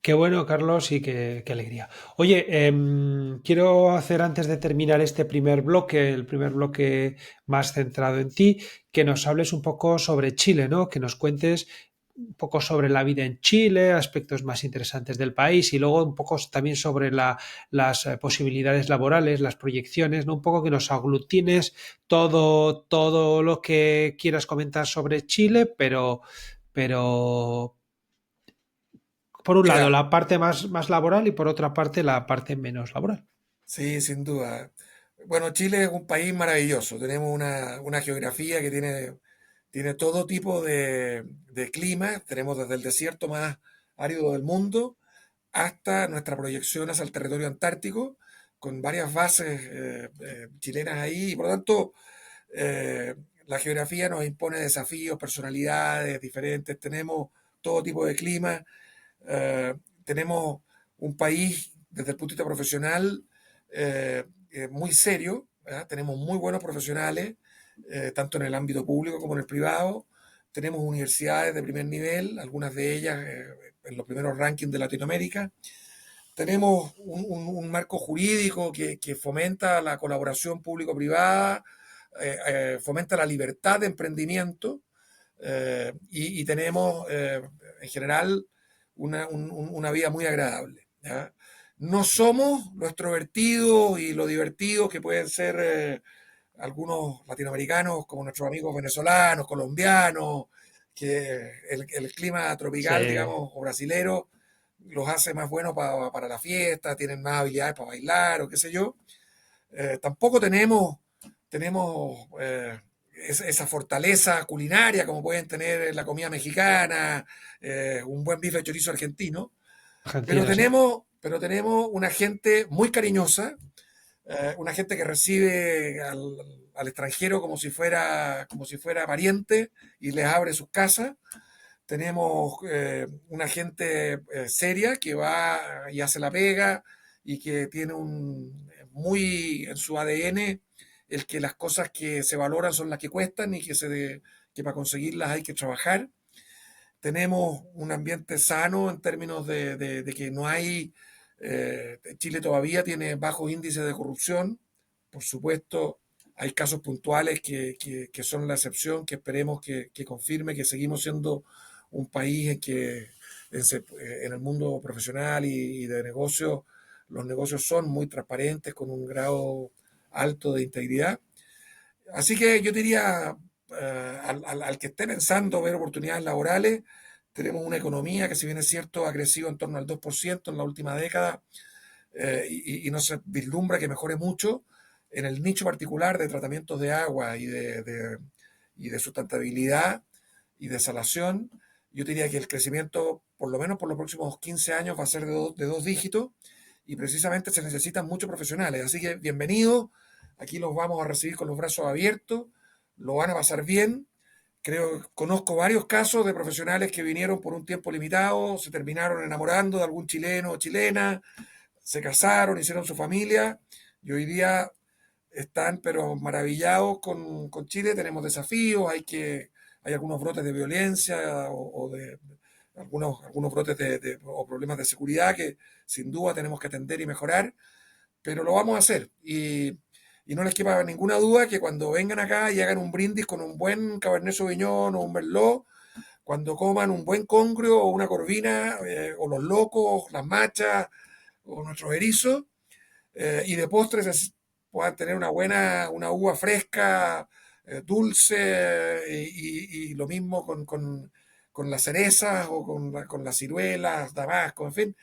Qué bueno, Carlos, y qué alegría. Oye, quiero hacer antes de terminar este primer bloque, el primer bloque más centrado en ti, que nos hables un poco sobre Chile, ¿no? Que nos cuentes un poco sobre la vida en Chile, aspectos más interesantes del país y luego un poco también sobre las posibilidades laborales, las proyecciones, ¿no? Un poco que nos aglutines todo lo que quieras comentar sobre Chile, pero por un lado Mira, la parte más laboral y por otra parte la parte menos laboral. sí, sin duda. Bueno, Chile es un país maravilloso. Tenemos una geografía que tiene todo tipo de clima. Tenemos desde el desierto más árido del mundo hasta nuestra proyección hacia el territorio antártico, con varias bases chilenas ahí. Y por lo tanto, eh, la geografía nos impone desafíos, personalidades diferentes. Tenemos todo tipo de clima. Eh, tenemos un país desde el punto de vista profesional muy serio, ¿verdad? Tenemos muy buenos profesionales, tanto en el ámbito público como en el privado. Tenemos universidades de primer nivel, algunas de ellas en los primeros rankings de Latinoamérica. Tenemos un marco jurídico que fomenta la colaboración público-privada, fomenta la libertad de emprendimiento y tenemos en general una vida muy agradable, ¿ya? No somos lo extrovertido y lo divertido que pueden ser algunos latinoamericanos, como nuestros amigos venezolanos, colombianos, que el clima Sí, tropical, digamos, o brasilero, los hace más buenos para la fiesta, tienen más habilidades para bailar o qué sé yo. Tampoco tenemos esa fortaleza culinaria como pueden tener la comida mexicana, un buen bife de chorizo argentino, Argentina, sí. pero tenemos una gente muy cariñosa, una gente que recibe al extranjero como si fuera pariente y les abre sus casas. Tenemos una gente seria que va y hace la pega y que tiene muy en su ADN el que las cosas que se valoran son las que cuestan y que para conseguirlas hay que trabajar. Tenemos un ambiente sano en términos de que no hay, Chile todavía tiene bajos índices de corrupción. Por supuesto, hay casos puntuales que son la excepción, que esperemos que confirme que seguimos siendo un país en que en el mundo profesional y de negocios, los negocios son muy transparentes, con un grado alto de integridad. Así que yo diría, al que esté pensando ver oportunidades laborales, tenemos una economía que, si bien es cierto, ha crecido en torno al 2% en la última década, y no se vislumbra que mejore mucho. En el nicho particular de tratamientos de agua y de sustentabilidad y desalación, yo diría que el crecimiento, por lo menos por los próximos 15 años, va a ser de dos dígitos, y precisamente se necesitan muchos profesionales. Así que bienvenidos, aquí los vamos a recibir con los brazos abiertos, lo van a pasar bien. Conozco varios casos de profesionales que vinieron por un tiempo limitado, se terminaron enamorando de algún chileno o chilena, se casaron, hicieron su familia y hoy día están pero maravillados con Chile. Tenemos desafíos, hay algunos brotes de violencia o de algunos brotes o problemas de seguridad que sin duda tenemos que atender y mejorar, pero lo vamos a hacer. Y no les quepa ninguna duda que cuando vengan acá y hagan un brindis con un buen Cabernet Sauvignon o un Merlot, cuando coman un buen congrio o una corvina, o los locos, las machas o nuestros erizos, y de postres puedan tener una uva fresca, dulce, y lo mismo con las cerezas o con las ciruelas, damasco, en fin,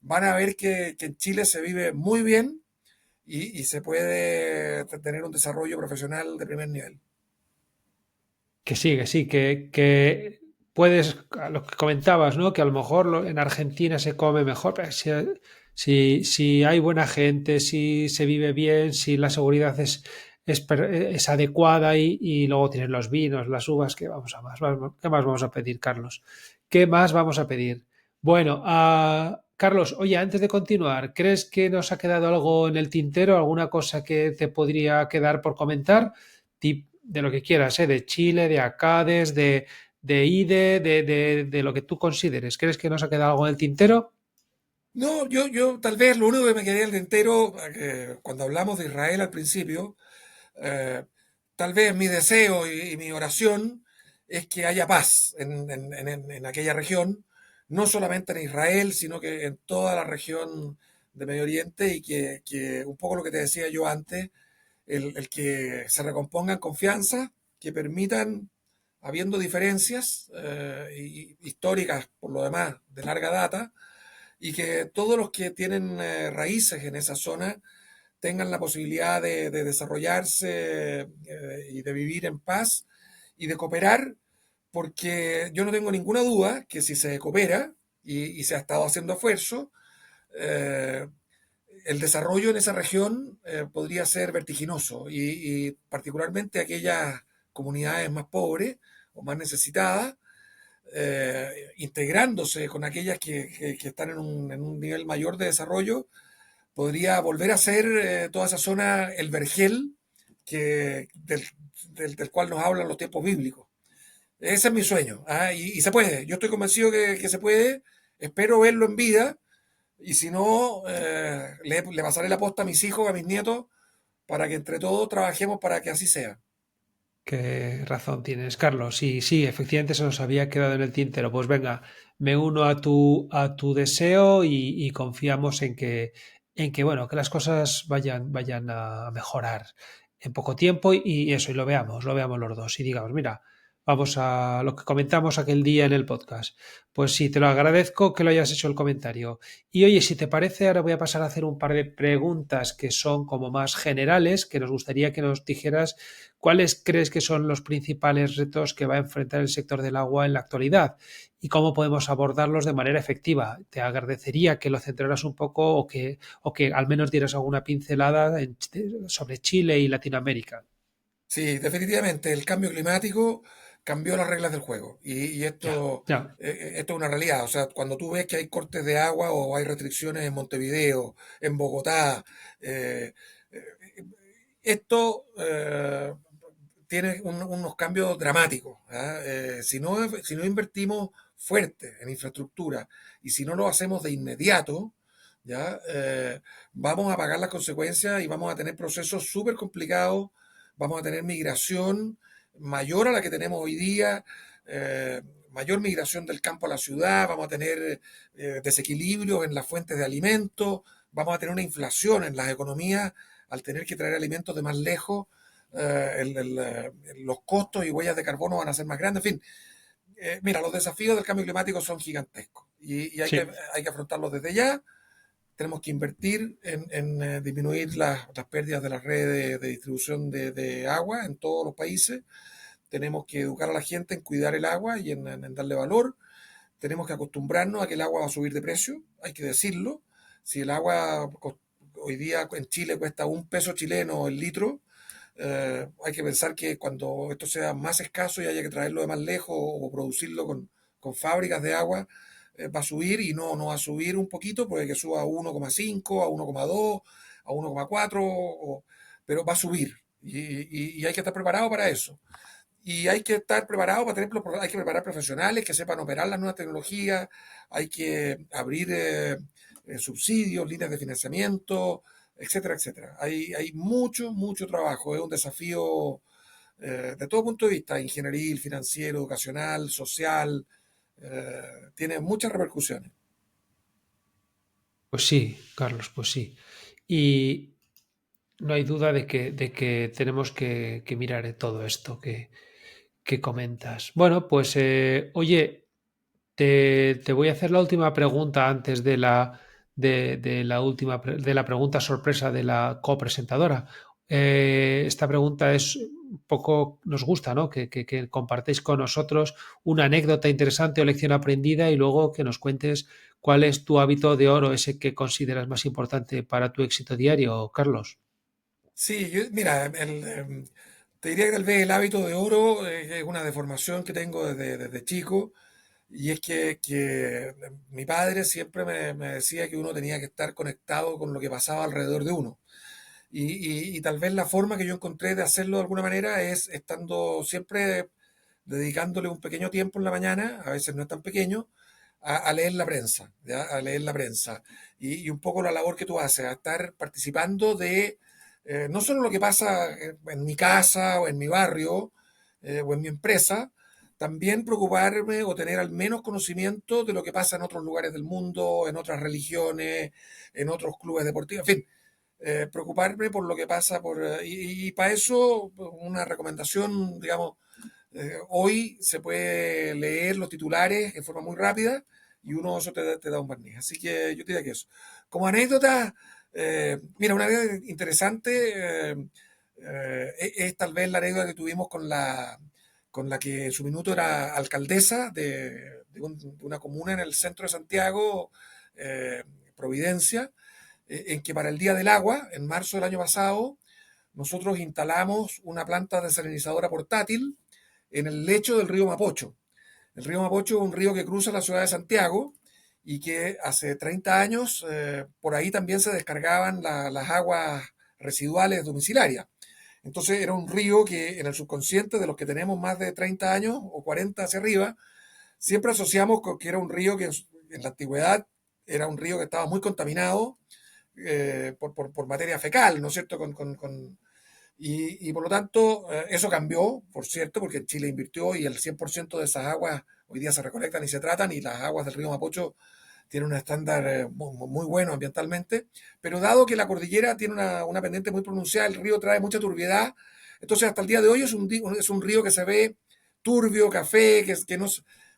van a ver que en Chile se vive muy bien y se puede tener un desarrollo profesional de primer nivel. Que sí, que puedes, a lo que comentabas, ¿no? Que a lo mejor en Argentina se come mejor, pero si hay buena gente, si se vive bien, si la seguridad es adecuada y luego tienes los vinos, las uvas, ¿qué vamos a más? ¿Qué más vamos a pedir, Carlos? ¿Qué más vamos a pedir? Bueno, Carlos, oye, antes de continuar, ¿crees que nos ha quedado algo en el tintero? ¿Alguna cosa que te podría quedar por comentar? De lo que quieras, ¿eh? De Chile, de Acades, de IDE, de lo que tú consideres. ¿Crees que nos ha quedado algo en el tintero? No, yo tal vez lo único que me quedé en el tintero, cuando hablamos de Israel al principio, eh, tal vez mi deseo y mi oración es que haya paz en aquella región, no solamente en Israel, sino que en toda la región de Medio Oriente, y que un poco lo que te decía yo antes, el que se recompongan confianza, que permitan, habiendo diferencias históricas por lo demás de larga data, y que todos los que tienen raíces en esa zona tengan la posibilidad de desarrollarse, y de vivir en paz y de cooperar, porque yo no tengo ninguna duda que si se coopera y se ha estado haciendo esfuerzo, eh, el desarrollo en esa región podría ser vertiginoso, y particularmente aquellas comunidades más pobres o más necesitadas, integrándose con aquellas que están en un nivel mayor de desarrollo, podría volver a ser toda esa zona el vergel que, del cual nos hablan los tiempos bíblicos. Ese es mi sueño, ¿ah? Y se puede. Yo estoy convencido que se puede. Espero verlo en vida. Y si no, le pasaré la posta a mis hijos, a mis nietos, para que entre todos trabajemos para que así sea. Qué razón tienes, Carlos. Sí, sí, efectivamente se nos había quedado en el tintero. Pues venga, me uno a tu deseo y confiamos en que, bueno, que las cosas vayan a mejorar en poco tiempo y eso, y lo veamos los dos. Y digamos, mira. vamos a lo que comentamos aquel día en el podcast. Pues sí, te lo agradezco que lo hayas hecho el comentario. Y oye, si te parece, ahora voy a pasar a hacer un par de preguntas que son como más generales, que nos gustaría que nos dijeras cuáles crees que son los principales retos que va a enfrentar el sector del agua en la actualidad y cómo podemos abordarlos de manera efectiva. Te agradecería que lo centraras un poco o que al menos dieras alguna pincelada sobre Chile y Latinoamérica. Sí, definitivamente el cambio climático cambió las reglas del juego y Ya, ya. esto es una realidad. O sea, cuando tú ves que hay cortes de agua o hay restricciones en Montevideo, en Bogotá, eh, eh, esto tiene unos cambios dramáticos. ¿Ah? Si no invertimos fuerte en infraestructura y si no lo hacemos de inmediato, ¿ya? Vamos a pagar las consecuencias y vamos a tener procesos súper complicados, vamos a tener migración mayor a la que tenemos hoy día, mayor migración del campo a la ciudad, vamos a tener desequilibrios en las fuentes de alimentos, vamos a tener una inflación en las economías al tener que traer alimentos de más lejos, los costos y huellas de carbono van a ser más grandes, en fin. Mira, los desafíos del cambio climático son gigantescos y Sí. hay que afrontarlos desde ya. Tenemos que invertir en disminuir las pérdidas de las redes de distribución de agua en todos los países. Tenemos que educar a la gente en cuidar el agua y en darle valor. Tenemos que acostumbrarnos a que el agua va a subir de precio, hay que decirlo. Si el agua hoy día en Chile cuesta 1 peso chileno el litro, hay que pensar que cuando esto sea más escaso y haya que traerlo de más lejos o producirlo con fábricas de agua, va a subir y no va a subir un poquito, puede que suba a 1,5, a 1,2, a 1,4, pero va a subir y hay que estar preparado para eso. Y hay que estar preparado para tener, hay que preparar profesionales que sepan operar las nuevas tecnologías, hay que abrir subsidios, líneas de financiamiento, etcétera, etcétera. Hay mucho, mucho trabajo, es un desafío de todo punto de vista, ingenieril, financiero, educacional, social, tiene muchas repercusiones. Pues sí, Carlos, pues sí. Y no hay duda de que tenemos que mirar todo esto que comentas. Bueno, pues oye, te voy a hacer la última pregunta antes de la pregunta sorpresa de la copresentadora. Esta pregunta es un poco, nos gusta, ¿no? Que compartáis con nosotros una anécdota interesante o lección aprendida y luego que nos cuentes cuál es tu hábito de oro, ese que consideras más importante para tu éxito diario, Carlos. Sí, mira, te diría que tal vez el hábito de oro es una deformación que tengo desde chico. Y es que mi padre siempre me decía que uno tenía que estar conectado con lo que pasaba alrededor de uno. Y tal vez la forma que yo encontré de hacerlo de alguna manera es estando siempre dedicándole un pequeño tiempo en la mañana, a veces no es tan pequeño, a leer la prensa, ¿ya? A leer la prensa. Y un poco la labor que tú haces, a estar participando de no solo lo que pasa en mi casa o en mi barrio o en mi empresa, también preocuparme o tener al menos conocimiento de lo que pasa en otros lugares del mundo, en otras religiones, en otros clubes deportivos, en fin, preocuparme por lo que pasa y para eso pues, una recomendación, digamos, hoy se puede leer los titulares de forma muy rápida y uno eso te da un barniz. Así que yo te diría que eso. Como anécdota, mira, una anécdota interesante es tal vez la anécdota que tuvimos con la que en su minuto era alcaldesa de una comuna en el centro de Santiago, eh, Providencia, en que para el Día del Agua, en marzo del año pasado, nosotros instalamos una planta desalinizadora portátil en el lecho del río Mapocho. El río Mapocho es un río que cruza la ciudad de Santiago y que hace 30 años por ahí también se descargaban las aguas residuales domiciliarias. Entonces era un río que en el subconsciente de los que tenemos más de 30 años o 40 hacia arriba, siempre asociamos con que era un río que en la antigüedad era un río que estaba muy contaminado por materia fecal, ¿no es cierto? Y por lo tanto, eso cambió, por cierto, porque Chile invirtió y el 100% de esas aguas hoy día se recolectan y se tratan y las aguas del río Mapocho tienen un estándar muy bueno ambientalmente. Pero dado que la cordillera tiene una pendiente muy pronunciada, el río trae mucha turbiedad, entonces hasta el día de hoy es un río que se ve turbio, café,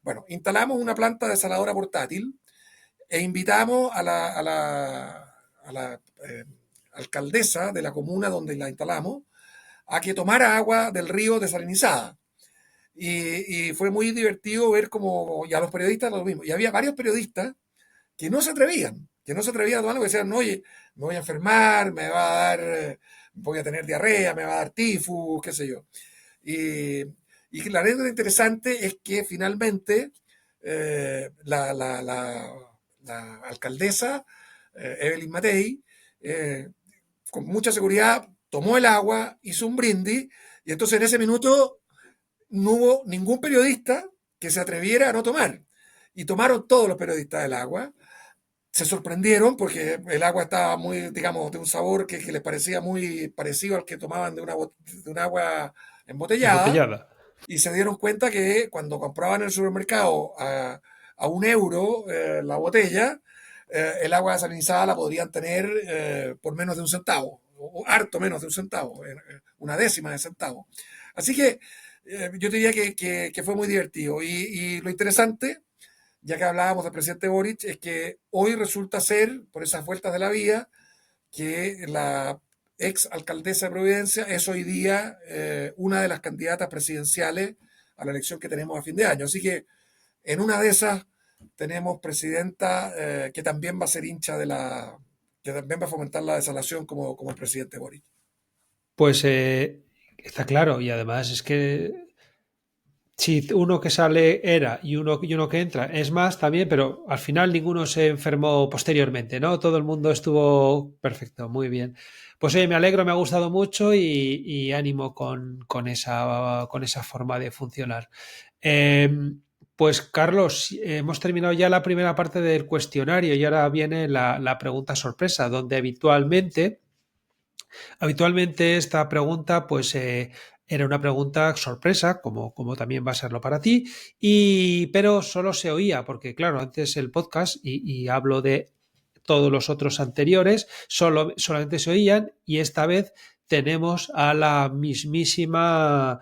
Bueno, instalamos una planta desaladora portátil e invitamos a la alcaldesa de la comuna donde la instalamos a que tomara agua del río desalinizada. Y fue muy divertido ver cómo, y a los periodistas lo mismo, y había varios periodistas que no se atrevían a tomarlo, porque decían, oye, me voy a enfermar, me va a dar, voy a tener diarrea, me va a dar tifus, qué sé yo. Y, y la anécdota interesante es que finalmente la alcaldesa, Evelyn Matei, eh, con mucha seguridad tomó el agua, hizo un brindis, y entonces en ese minuto no hubo ningún periodista que se atreviera a no tomar. Y tomaron todos los periodistas el agua. Se sorprendieron porque el agua estaba muy, digamos, de un sabor que les parecía muy parecido al que tomaban de un agua embotellada. Embotellada. Y se dieron cuenta que cuando compraban en el supermercado a 1 euro la botella, el agua desalinizada la podrían tener por menos de un centavo, o harto menos de un centavo, una décima de centavo. Así que yo diría que fue muy divertido. Y lo interesante, ya que hablábamos del presidente Boric, es que hoy resulta ser, por esas vueltas de la vida, que la ex alcaldesa de Providencia es hoy día una de las candidatas presidenciales a la elección que tenemos a fin de año. Así que en una de esas tenemos presidenta que también va a ser hincha que también va a fomentar la desalación como el presidente Boric. Pues está claro, y además es que si uno que sale era y uno que entra es más también, pero al final ninguno se enfermó posteriormente, ¿no? Todo el mundo estuvo perfecto, muy bien. Pues oye, me alegro, me ha gustado mucho y ánimo con esa forma de funcionar. Eh, pues Carlos, hemos terminado ya la primera parte del cuestionario y ahora viene la pregunta sorpresa, donde habitualmente esta pregunta, pues era una pregunta sorpresa, como también va a serlo para ti, pero solo se oía, porque claro, antes el podcast, y hablo de todos los otros anteriores, solamente se oían, y esta vez tenemos a la mismísima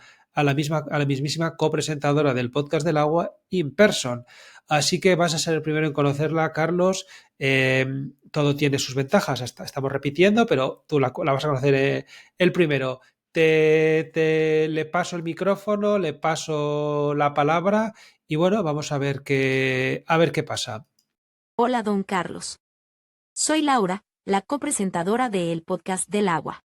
copresentadora del podcast del agua in person. Así que vas a ser el primero en conocerla, Carlos. Eh, Todo tiene sus ventajas. Estamos repitiendo, pero tú la vas a conocer el primero. Le paso el micrófono, le paso la palabra y bueno, vamos a ver qué pasa. Hola, don Carlos. Soy Laura, la copresentadora de El Podcast del Agua.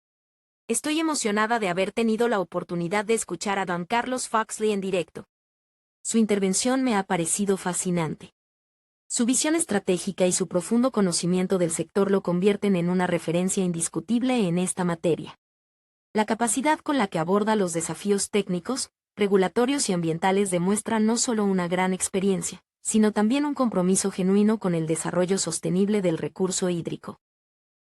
Estoy emocionada de haber tenido la oportunidad de escuchar a don Carlos Foxley en directo. Su intervención me ha parecido fascinante. Su visión estratégica y su profundo conocimiento del sector lo convierten en una referencia indiscutible en esta materia. La capacidad con la que aborda los desafíos técnicos, regulatorios y ambientales demuestra no solo una gran experiencia, sino también un compromiso genuino con el desarrollo sostenible del recurso hídrico.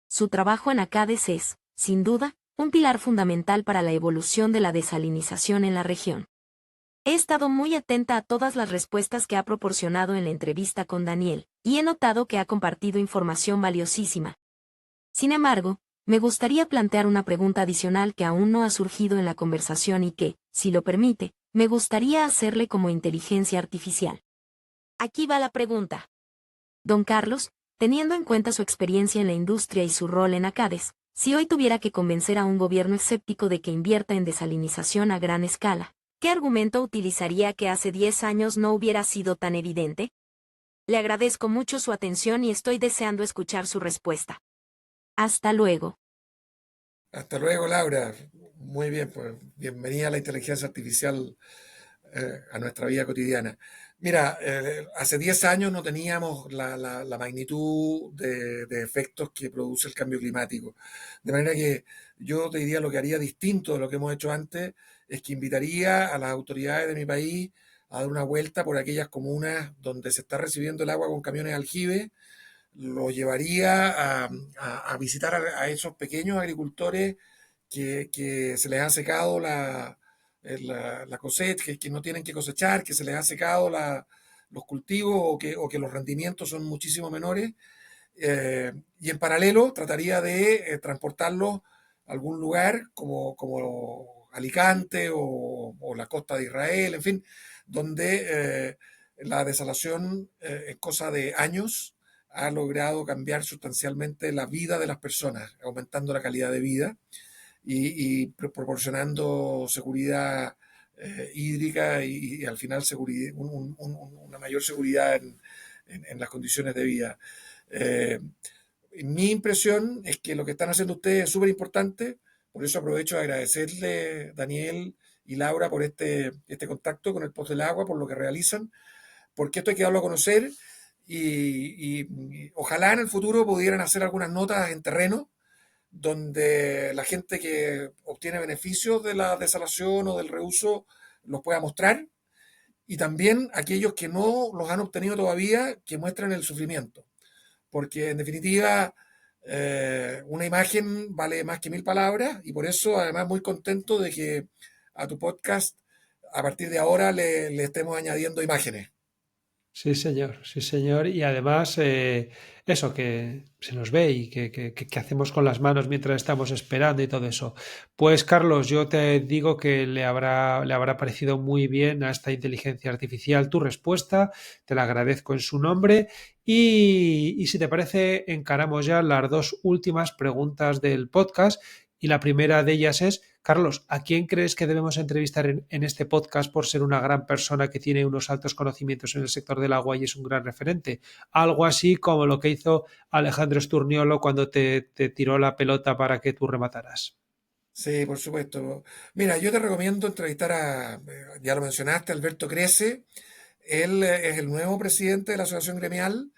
Su trabajo en ACADES es, sin duda, un pilar fundamental para la evolución de la desalinización en la región. He estado muy atenta a todas las respuestas que ha proporcionado en la entrevista con Daniel, y he notado que ha compartido información valiosísima. Sin embargo, me gustaría plantear una pregunta adicional que aún no ha surgido en la conversación y que, si lo permite, me gustaría hacerle como inteligencia artificial. Aquí va la pregunta. Don Carlos, teniendo en cuenta su experiencia en la industria y su rol en ACADES, si hoy tuviera que convencer a un gobierno escéptico de que invierta en desalinización a gran escala, ¿qué argumento utilizaría que hace 10 años no hubiera sido tan evidente? Le agradezco mucho su atención y estoy deseando escuchar su respuesta. Hasta luego. Hasta luego, Laura. Muy bien, pues bienvenida a la inteligencia artificial a nuestra vida cotidiana. Mira, hace 10 años no teníamos la magnitud de efectos que produce el cambio climático. De manera que yo te diría lo que haría distinto de lo que hemos hecho antes es que invitaría a las autoridades de mi país a dar una vuelta por aquellas comunas donde se está recibiendo el agua con camiones aljibe, lo llevaría a visitar a esos pequeños agricultores que se les ha secado la cosecha, que no tienen que cosechar, que se les ha secado los cultivos o que los rendimientos son muchísimo menores. Y en paralelo trataría de transportarlos a algún lugar como Alicante o la costa de Israel, en fin, donde la desalación en cosa de años ha logrado cambiar sustancialmente la vida de las personas, aumentando la calidad de vida y proporcionando seguridad hídrica y al final una mayor seguridad en las condiciones de vida. Eh, Mi impresión es que lo que están haciendo ustedes es súper importante, por eso aprovecho de agradecerle, Daniel y Laura, por este contacto con el Post del Agua, por lo que realizan, porque esto hay que darlo a conocer y ojalá en el futuro pudieran hacer algunas notas en terreno donde la gente que obtiene beneficios de la desalación o del reuso los pueda mostrar y también aquellos que no los han obtenido todavía que muestren el sufrimiento, porque en definitiva una imagen vale más que mil palabras y por eso además muy contento de que a tu podcast a partir de ahora le estemos añadiendo imágenes. Sí, señor, sí, señor. Y además, eso, que se nos ve y que hacemos con las manos mientras estamos esperando y todo eso. Pues, Carlos, yo te digo que le habrá parecido muy bien a esta inteligencia artificial tu respuesta. Te la agradezco en su nombre. Y si te parece, encaramos ya las dos últimas preguntas del podcast. Y la primera de ellas es, Carlos, ¿a quién crees que debemos entrevistar en este podcast por ser una gran persona que tiene unos altos conocimientos en el sector del agua y es un gran referente? Algo así como lo que hizo Alejandro Sturniolo cuando te tiró la pelota para que tú remataras. Sí, por supuesto. Mira, yo te recomiendo entrevistar ya lo mencionaste, Alberto Crece. Él es el nuevo presidente de la Asociación Gremial.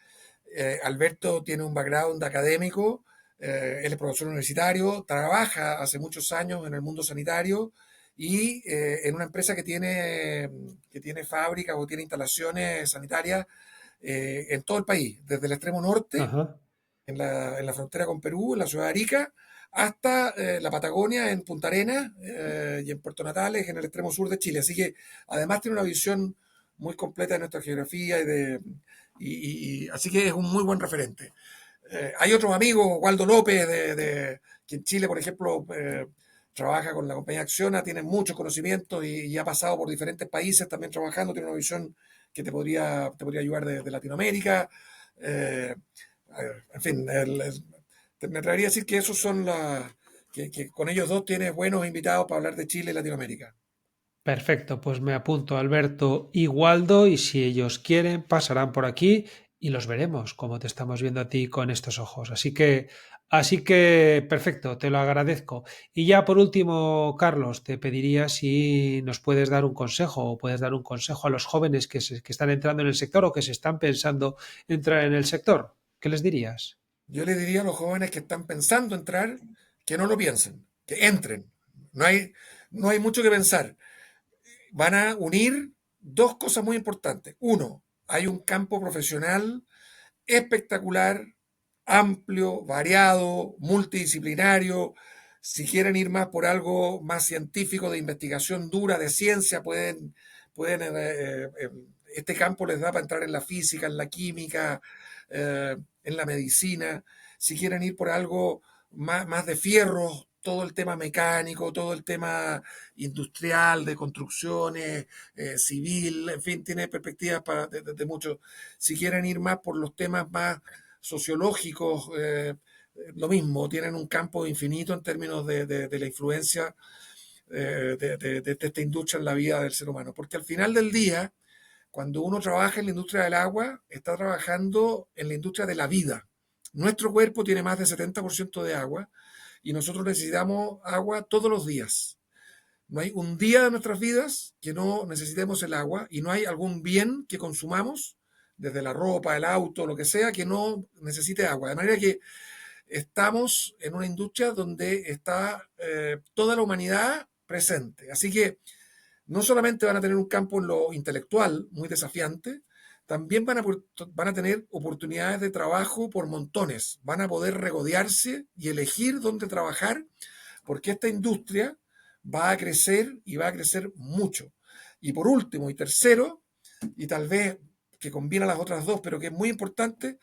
Alberto tiene un background académico, él es profesor universitario, trabaja hace muchos años en el mundo sanitario y en una empresa que tiene fábricas o tiene instalaciones sanitarias en todo el país, desde el extremo norte, Ajá. en la frontera con Perú, en la ciudad de Arica, hasta la Patagonia, en Punta Arenas y en Puerto Natales, en el extremo sur de Chile. Así que además tiene una visión muy completa de nuestra geografía así que es un muy buen referente. Hay otros amigos, Waldo López, que en Chile, por ejemplo, trabaja con la compañía Acciona, tiene muchos conocimientos y ha pasado por diferentes países también trabajando, tiene una visión que te podría ayudar de Latinoamérica. Eh, en fin, me atrevería a decir que esos son que con ellos dos tienes buenos invitados para hablar de Chile y Latinoamérica. Perfecto, pues me apunto a Alberto y Waldo y si ellos quieren pasarán por aquí y los veremos como te estamos viendo a ti con estos ojos. Así que perfecto, te lo agradezco. Y ya por último, Carlos, te pediría si nos puedes dar un consejo o puedes dar un consejo a los jóvenes que están entrando en el sector o que se están pensando entrar en el sector. ¿Qué les dirías? Yo le diría a los jóvenes que están pensando entrar que no lo piensen, que entren. No hay mucho que pensar. Van a unir dos cosas muy importantes. Uno, hay un campo profesional espectacular, amplio, variado, multidisciplinario. Si quieren ir más por algo más científico, de investigación dura, de ciencia, este campo les da para entrar en la física, en la química, en la medicina. Si quieren ir por algo más de fierro, todo el tema mecánico, todo el tema industrial, de construcciones, civil, en fin, tiene perspectivas de mucho. Si quieren ir más por los temas más sociológicos, lo mismo, tienen un campo infinito en términos de la influencia de esta industria en la vida del ser humano. Porque al final del día, cuando uno trabaja en la industria del agua, está trabajando en la industria de la vida. Nuestro cuerpo tiene más del 70% de agua y nosotros necesitamos agua todos los días. No hay un día de nuestras vidas que no necesitemos el agua y no hay algún bien que consumamos, desde la ropa, el auto, lo que sea, que no necesite agua. De manera que estamos en una industria donde está toda la humanidad presente. Así que no solamente van a tener un campo en lo intelectual muy desafiante, también van a tener oportunidades de trabajo por montones. Van a poder regodearse y elegir dónde trabajar, porque esta industria va a crecer y va a crecer mucho. Y por último y tercero, y tal vez que combina las otras dos, pero que es muy importante,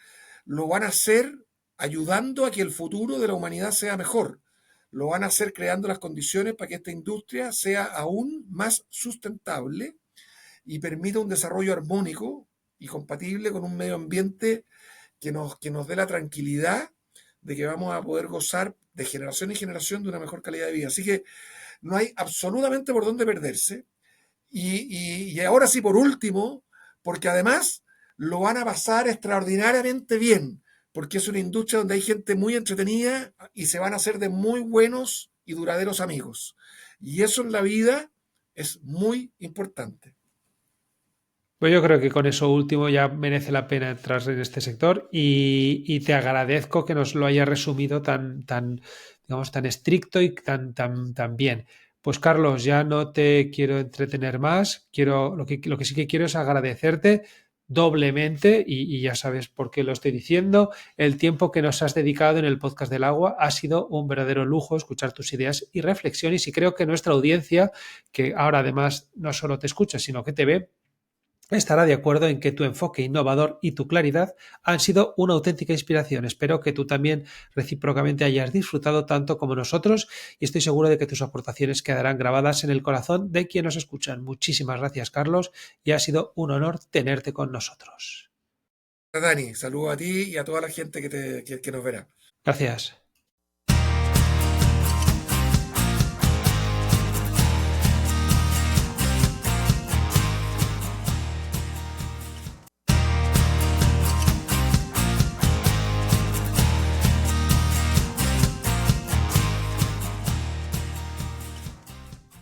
lo van a hacer ayudando a que el futuro de la humanidad sea mejor. lo van a hacer creando las condiciones para que esta industria sea aún más sustentable y permita un desarrollo armónico y compatible con un medio ambiente que nos dé la tranquilidad de que vamos a poder gozar de generación en generación de una mejor calidad de vida. Así que no hay absolutamente por dónde perderse. Y ahora sí, por último, porque además lo van a pasar extraordinariamente bien, porque es una industria donde hay gente muy entretenida y se van a hacer de muy buenos y duraderos amigos. Y eso en la vida es muy importante. Pues yo creo que con eso último ya merece la pena entrar en este sector y te agradezco que nos lo hayas resumido digamos, tan estricto y tan bien. Pues Carlos, ya no te quiero entretener más. Lo que sí que quiero es agradecerte doblemente y ya sabes por qué lo estoy diciendo. El tiempo que nos has dedicado en el podcast del agua ha sido un verdadero lujo escuchar tus ideas y reflexiones y creo que nuestra audiencia, que ahora además no solo te escucha, sino que te ve, estará de acuerdo en que tu enfoque innovador y tu claridad han sido una auténtica inspiración. Espero que tú también recíprocamente hayas disfrutado tanto como nosotros y estoy seguro de que tus aportaciones quedarán grabadas en el corazón de quienes nos escuchan. Muchísimas gracias, Carlos, y ha sido un honor tenerte con nosotros. Dani, saludo a ti y a toda la gente que nos verá. Gracias.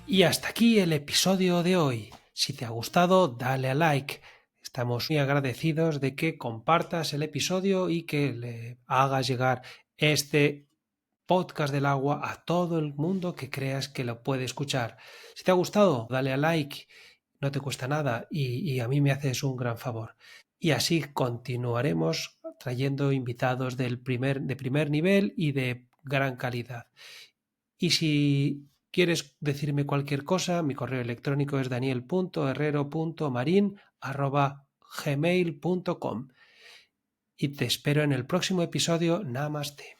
Y hasta aquí el episodio de hoy. Si te ha gustado, dale a like. Estamos muy agradecidos de que compartas el episodio y que le hagas llegar este podcast del agua a todo el mundo que creas que lo puede escuchar. Si te ha gustado, dale a like. No te cuesta nada y a mí me haces un gran favor. Y así continuaremos trayendo invitados de primer nivel y de gran calidad. Y si quieres decirme cualquier cosa, mi correo electrónico es daniel.herrero.marin@gmail.com y te espero en el próximo episodio. Namaste.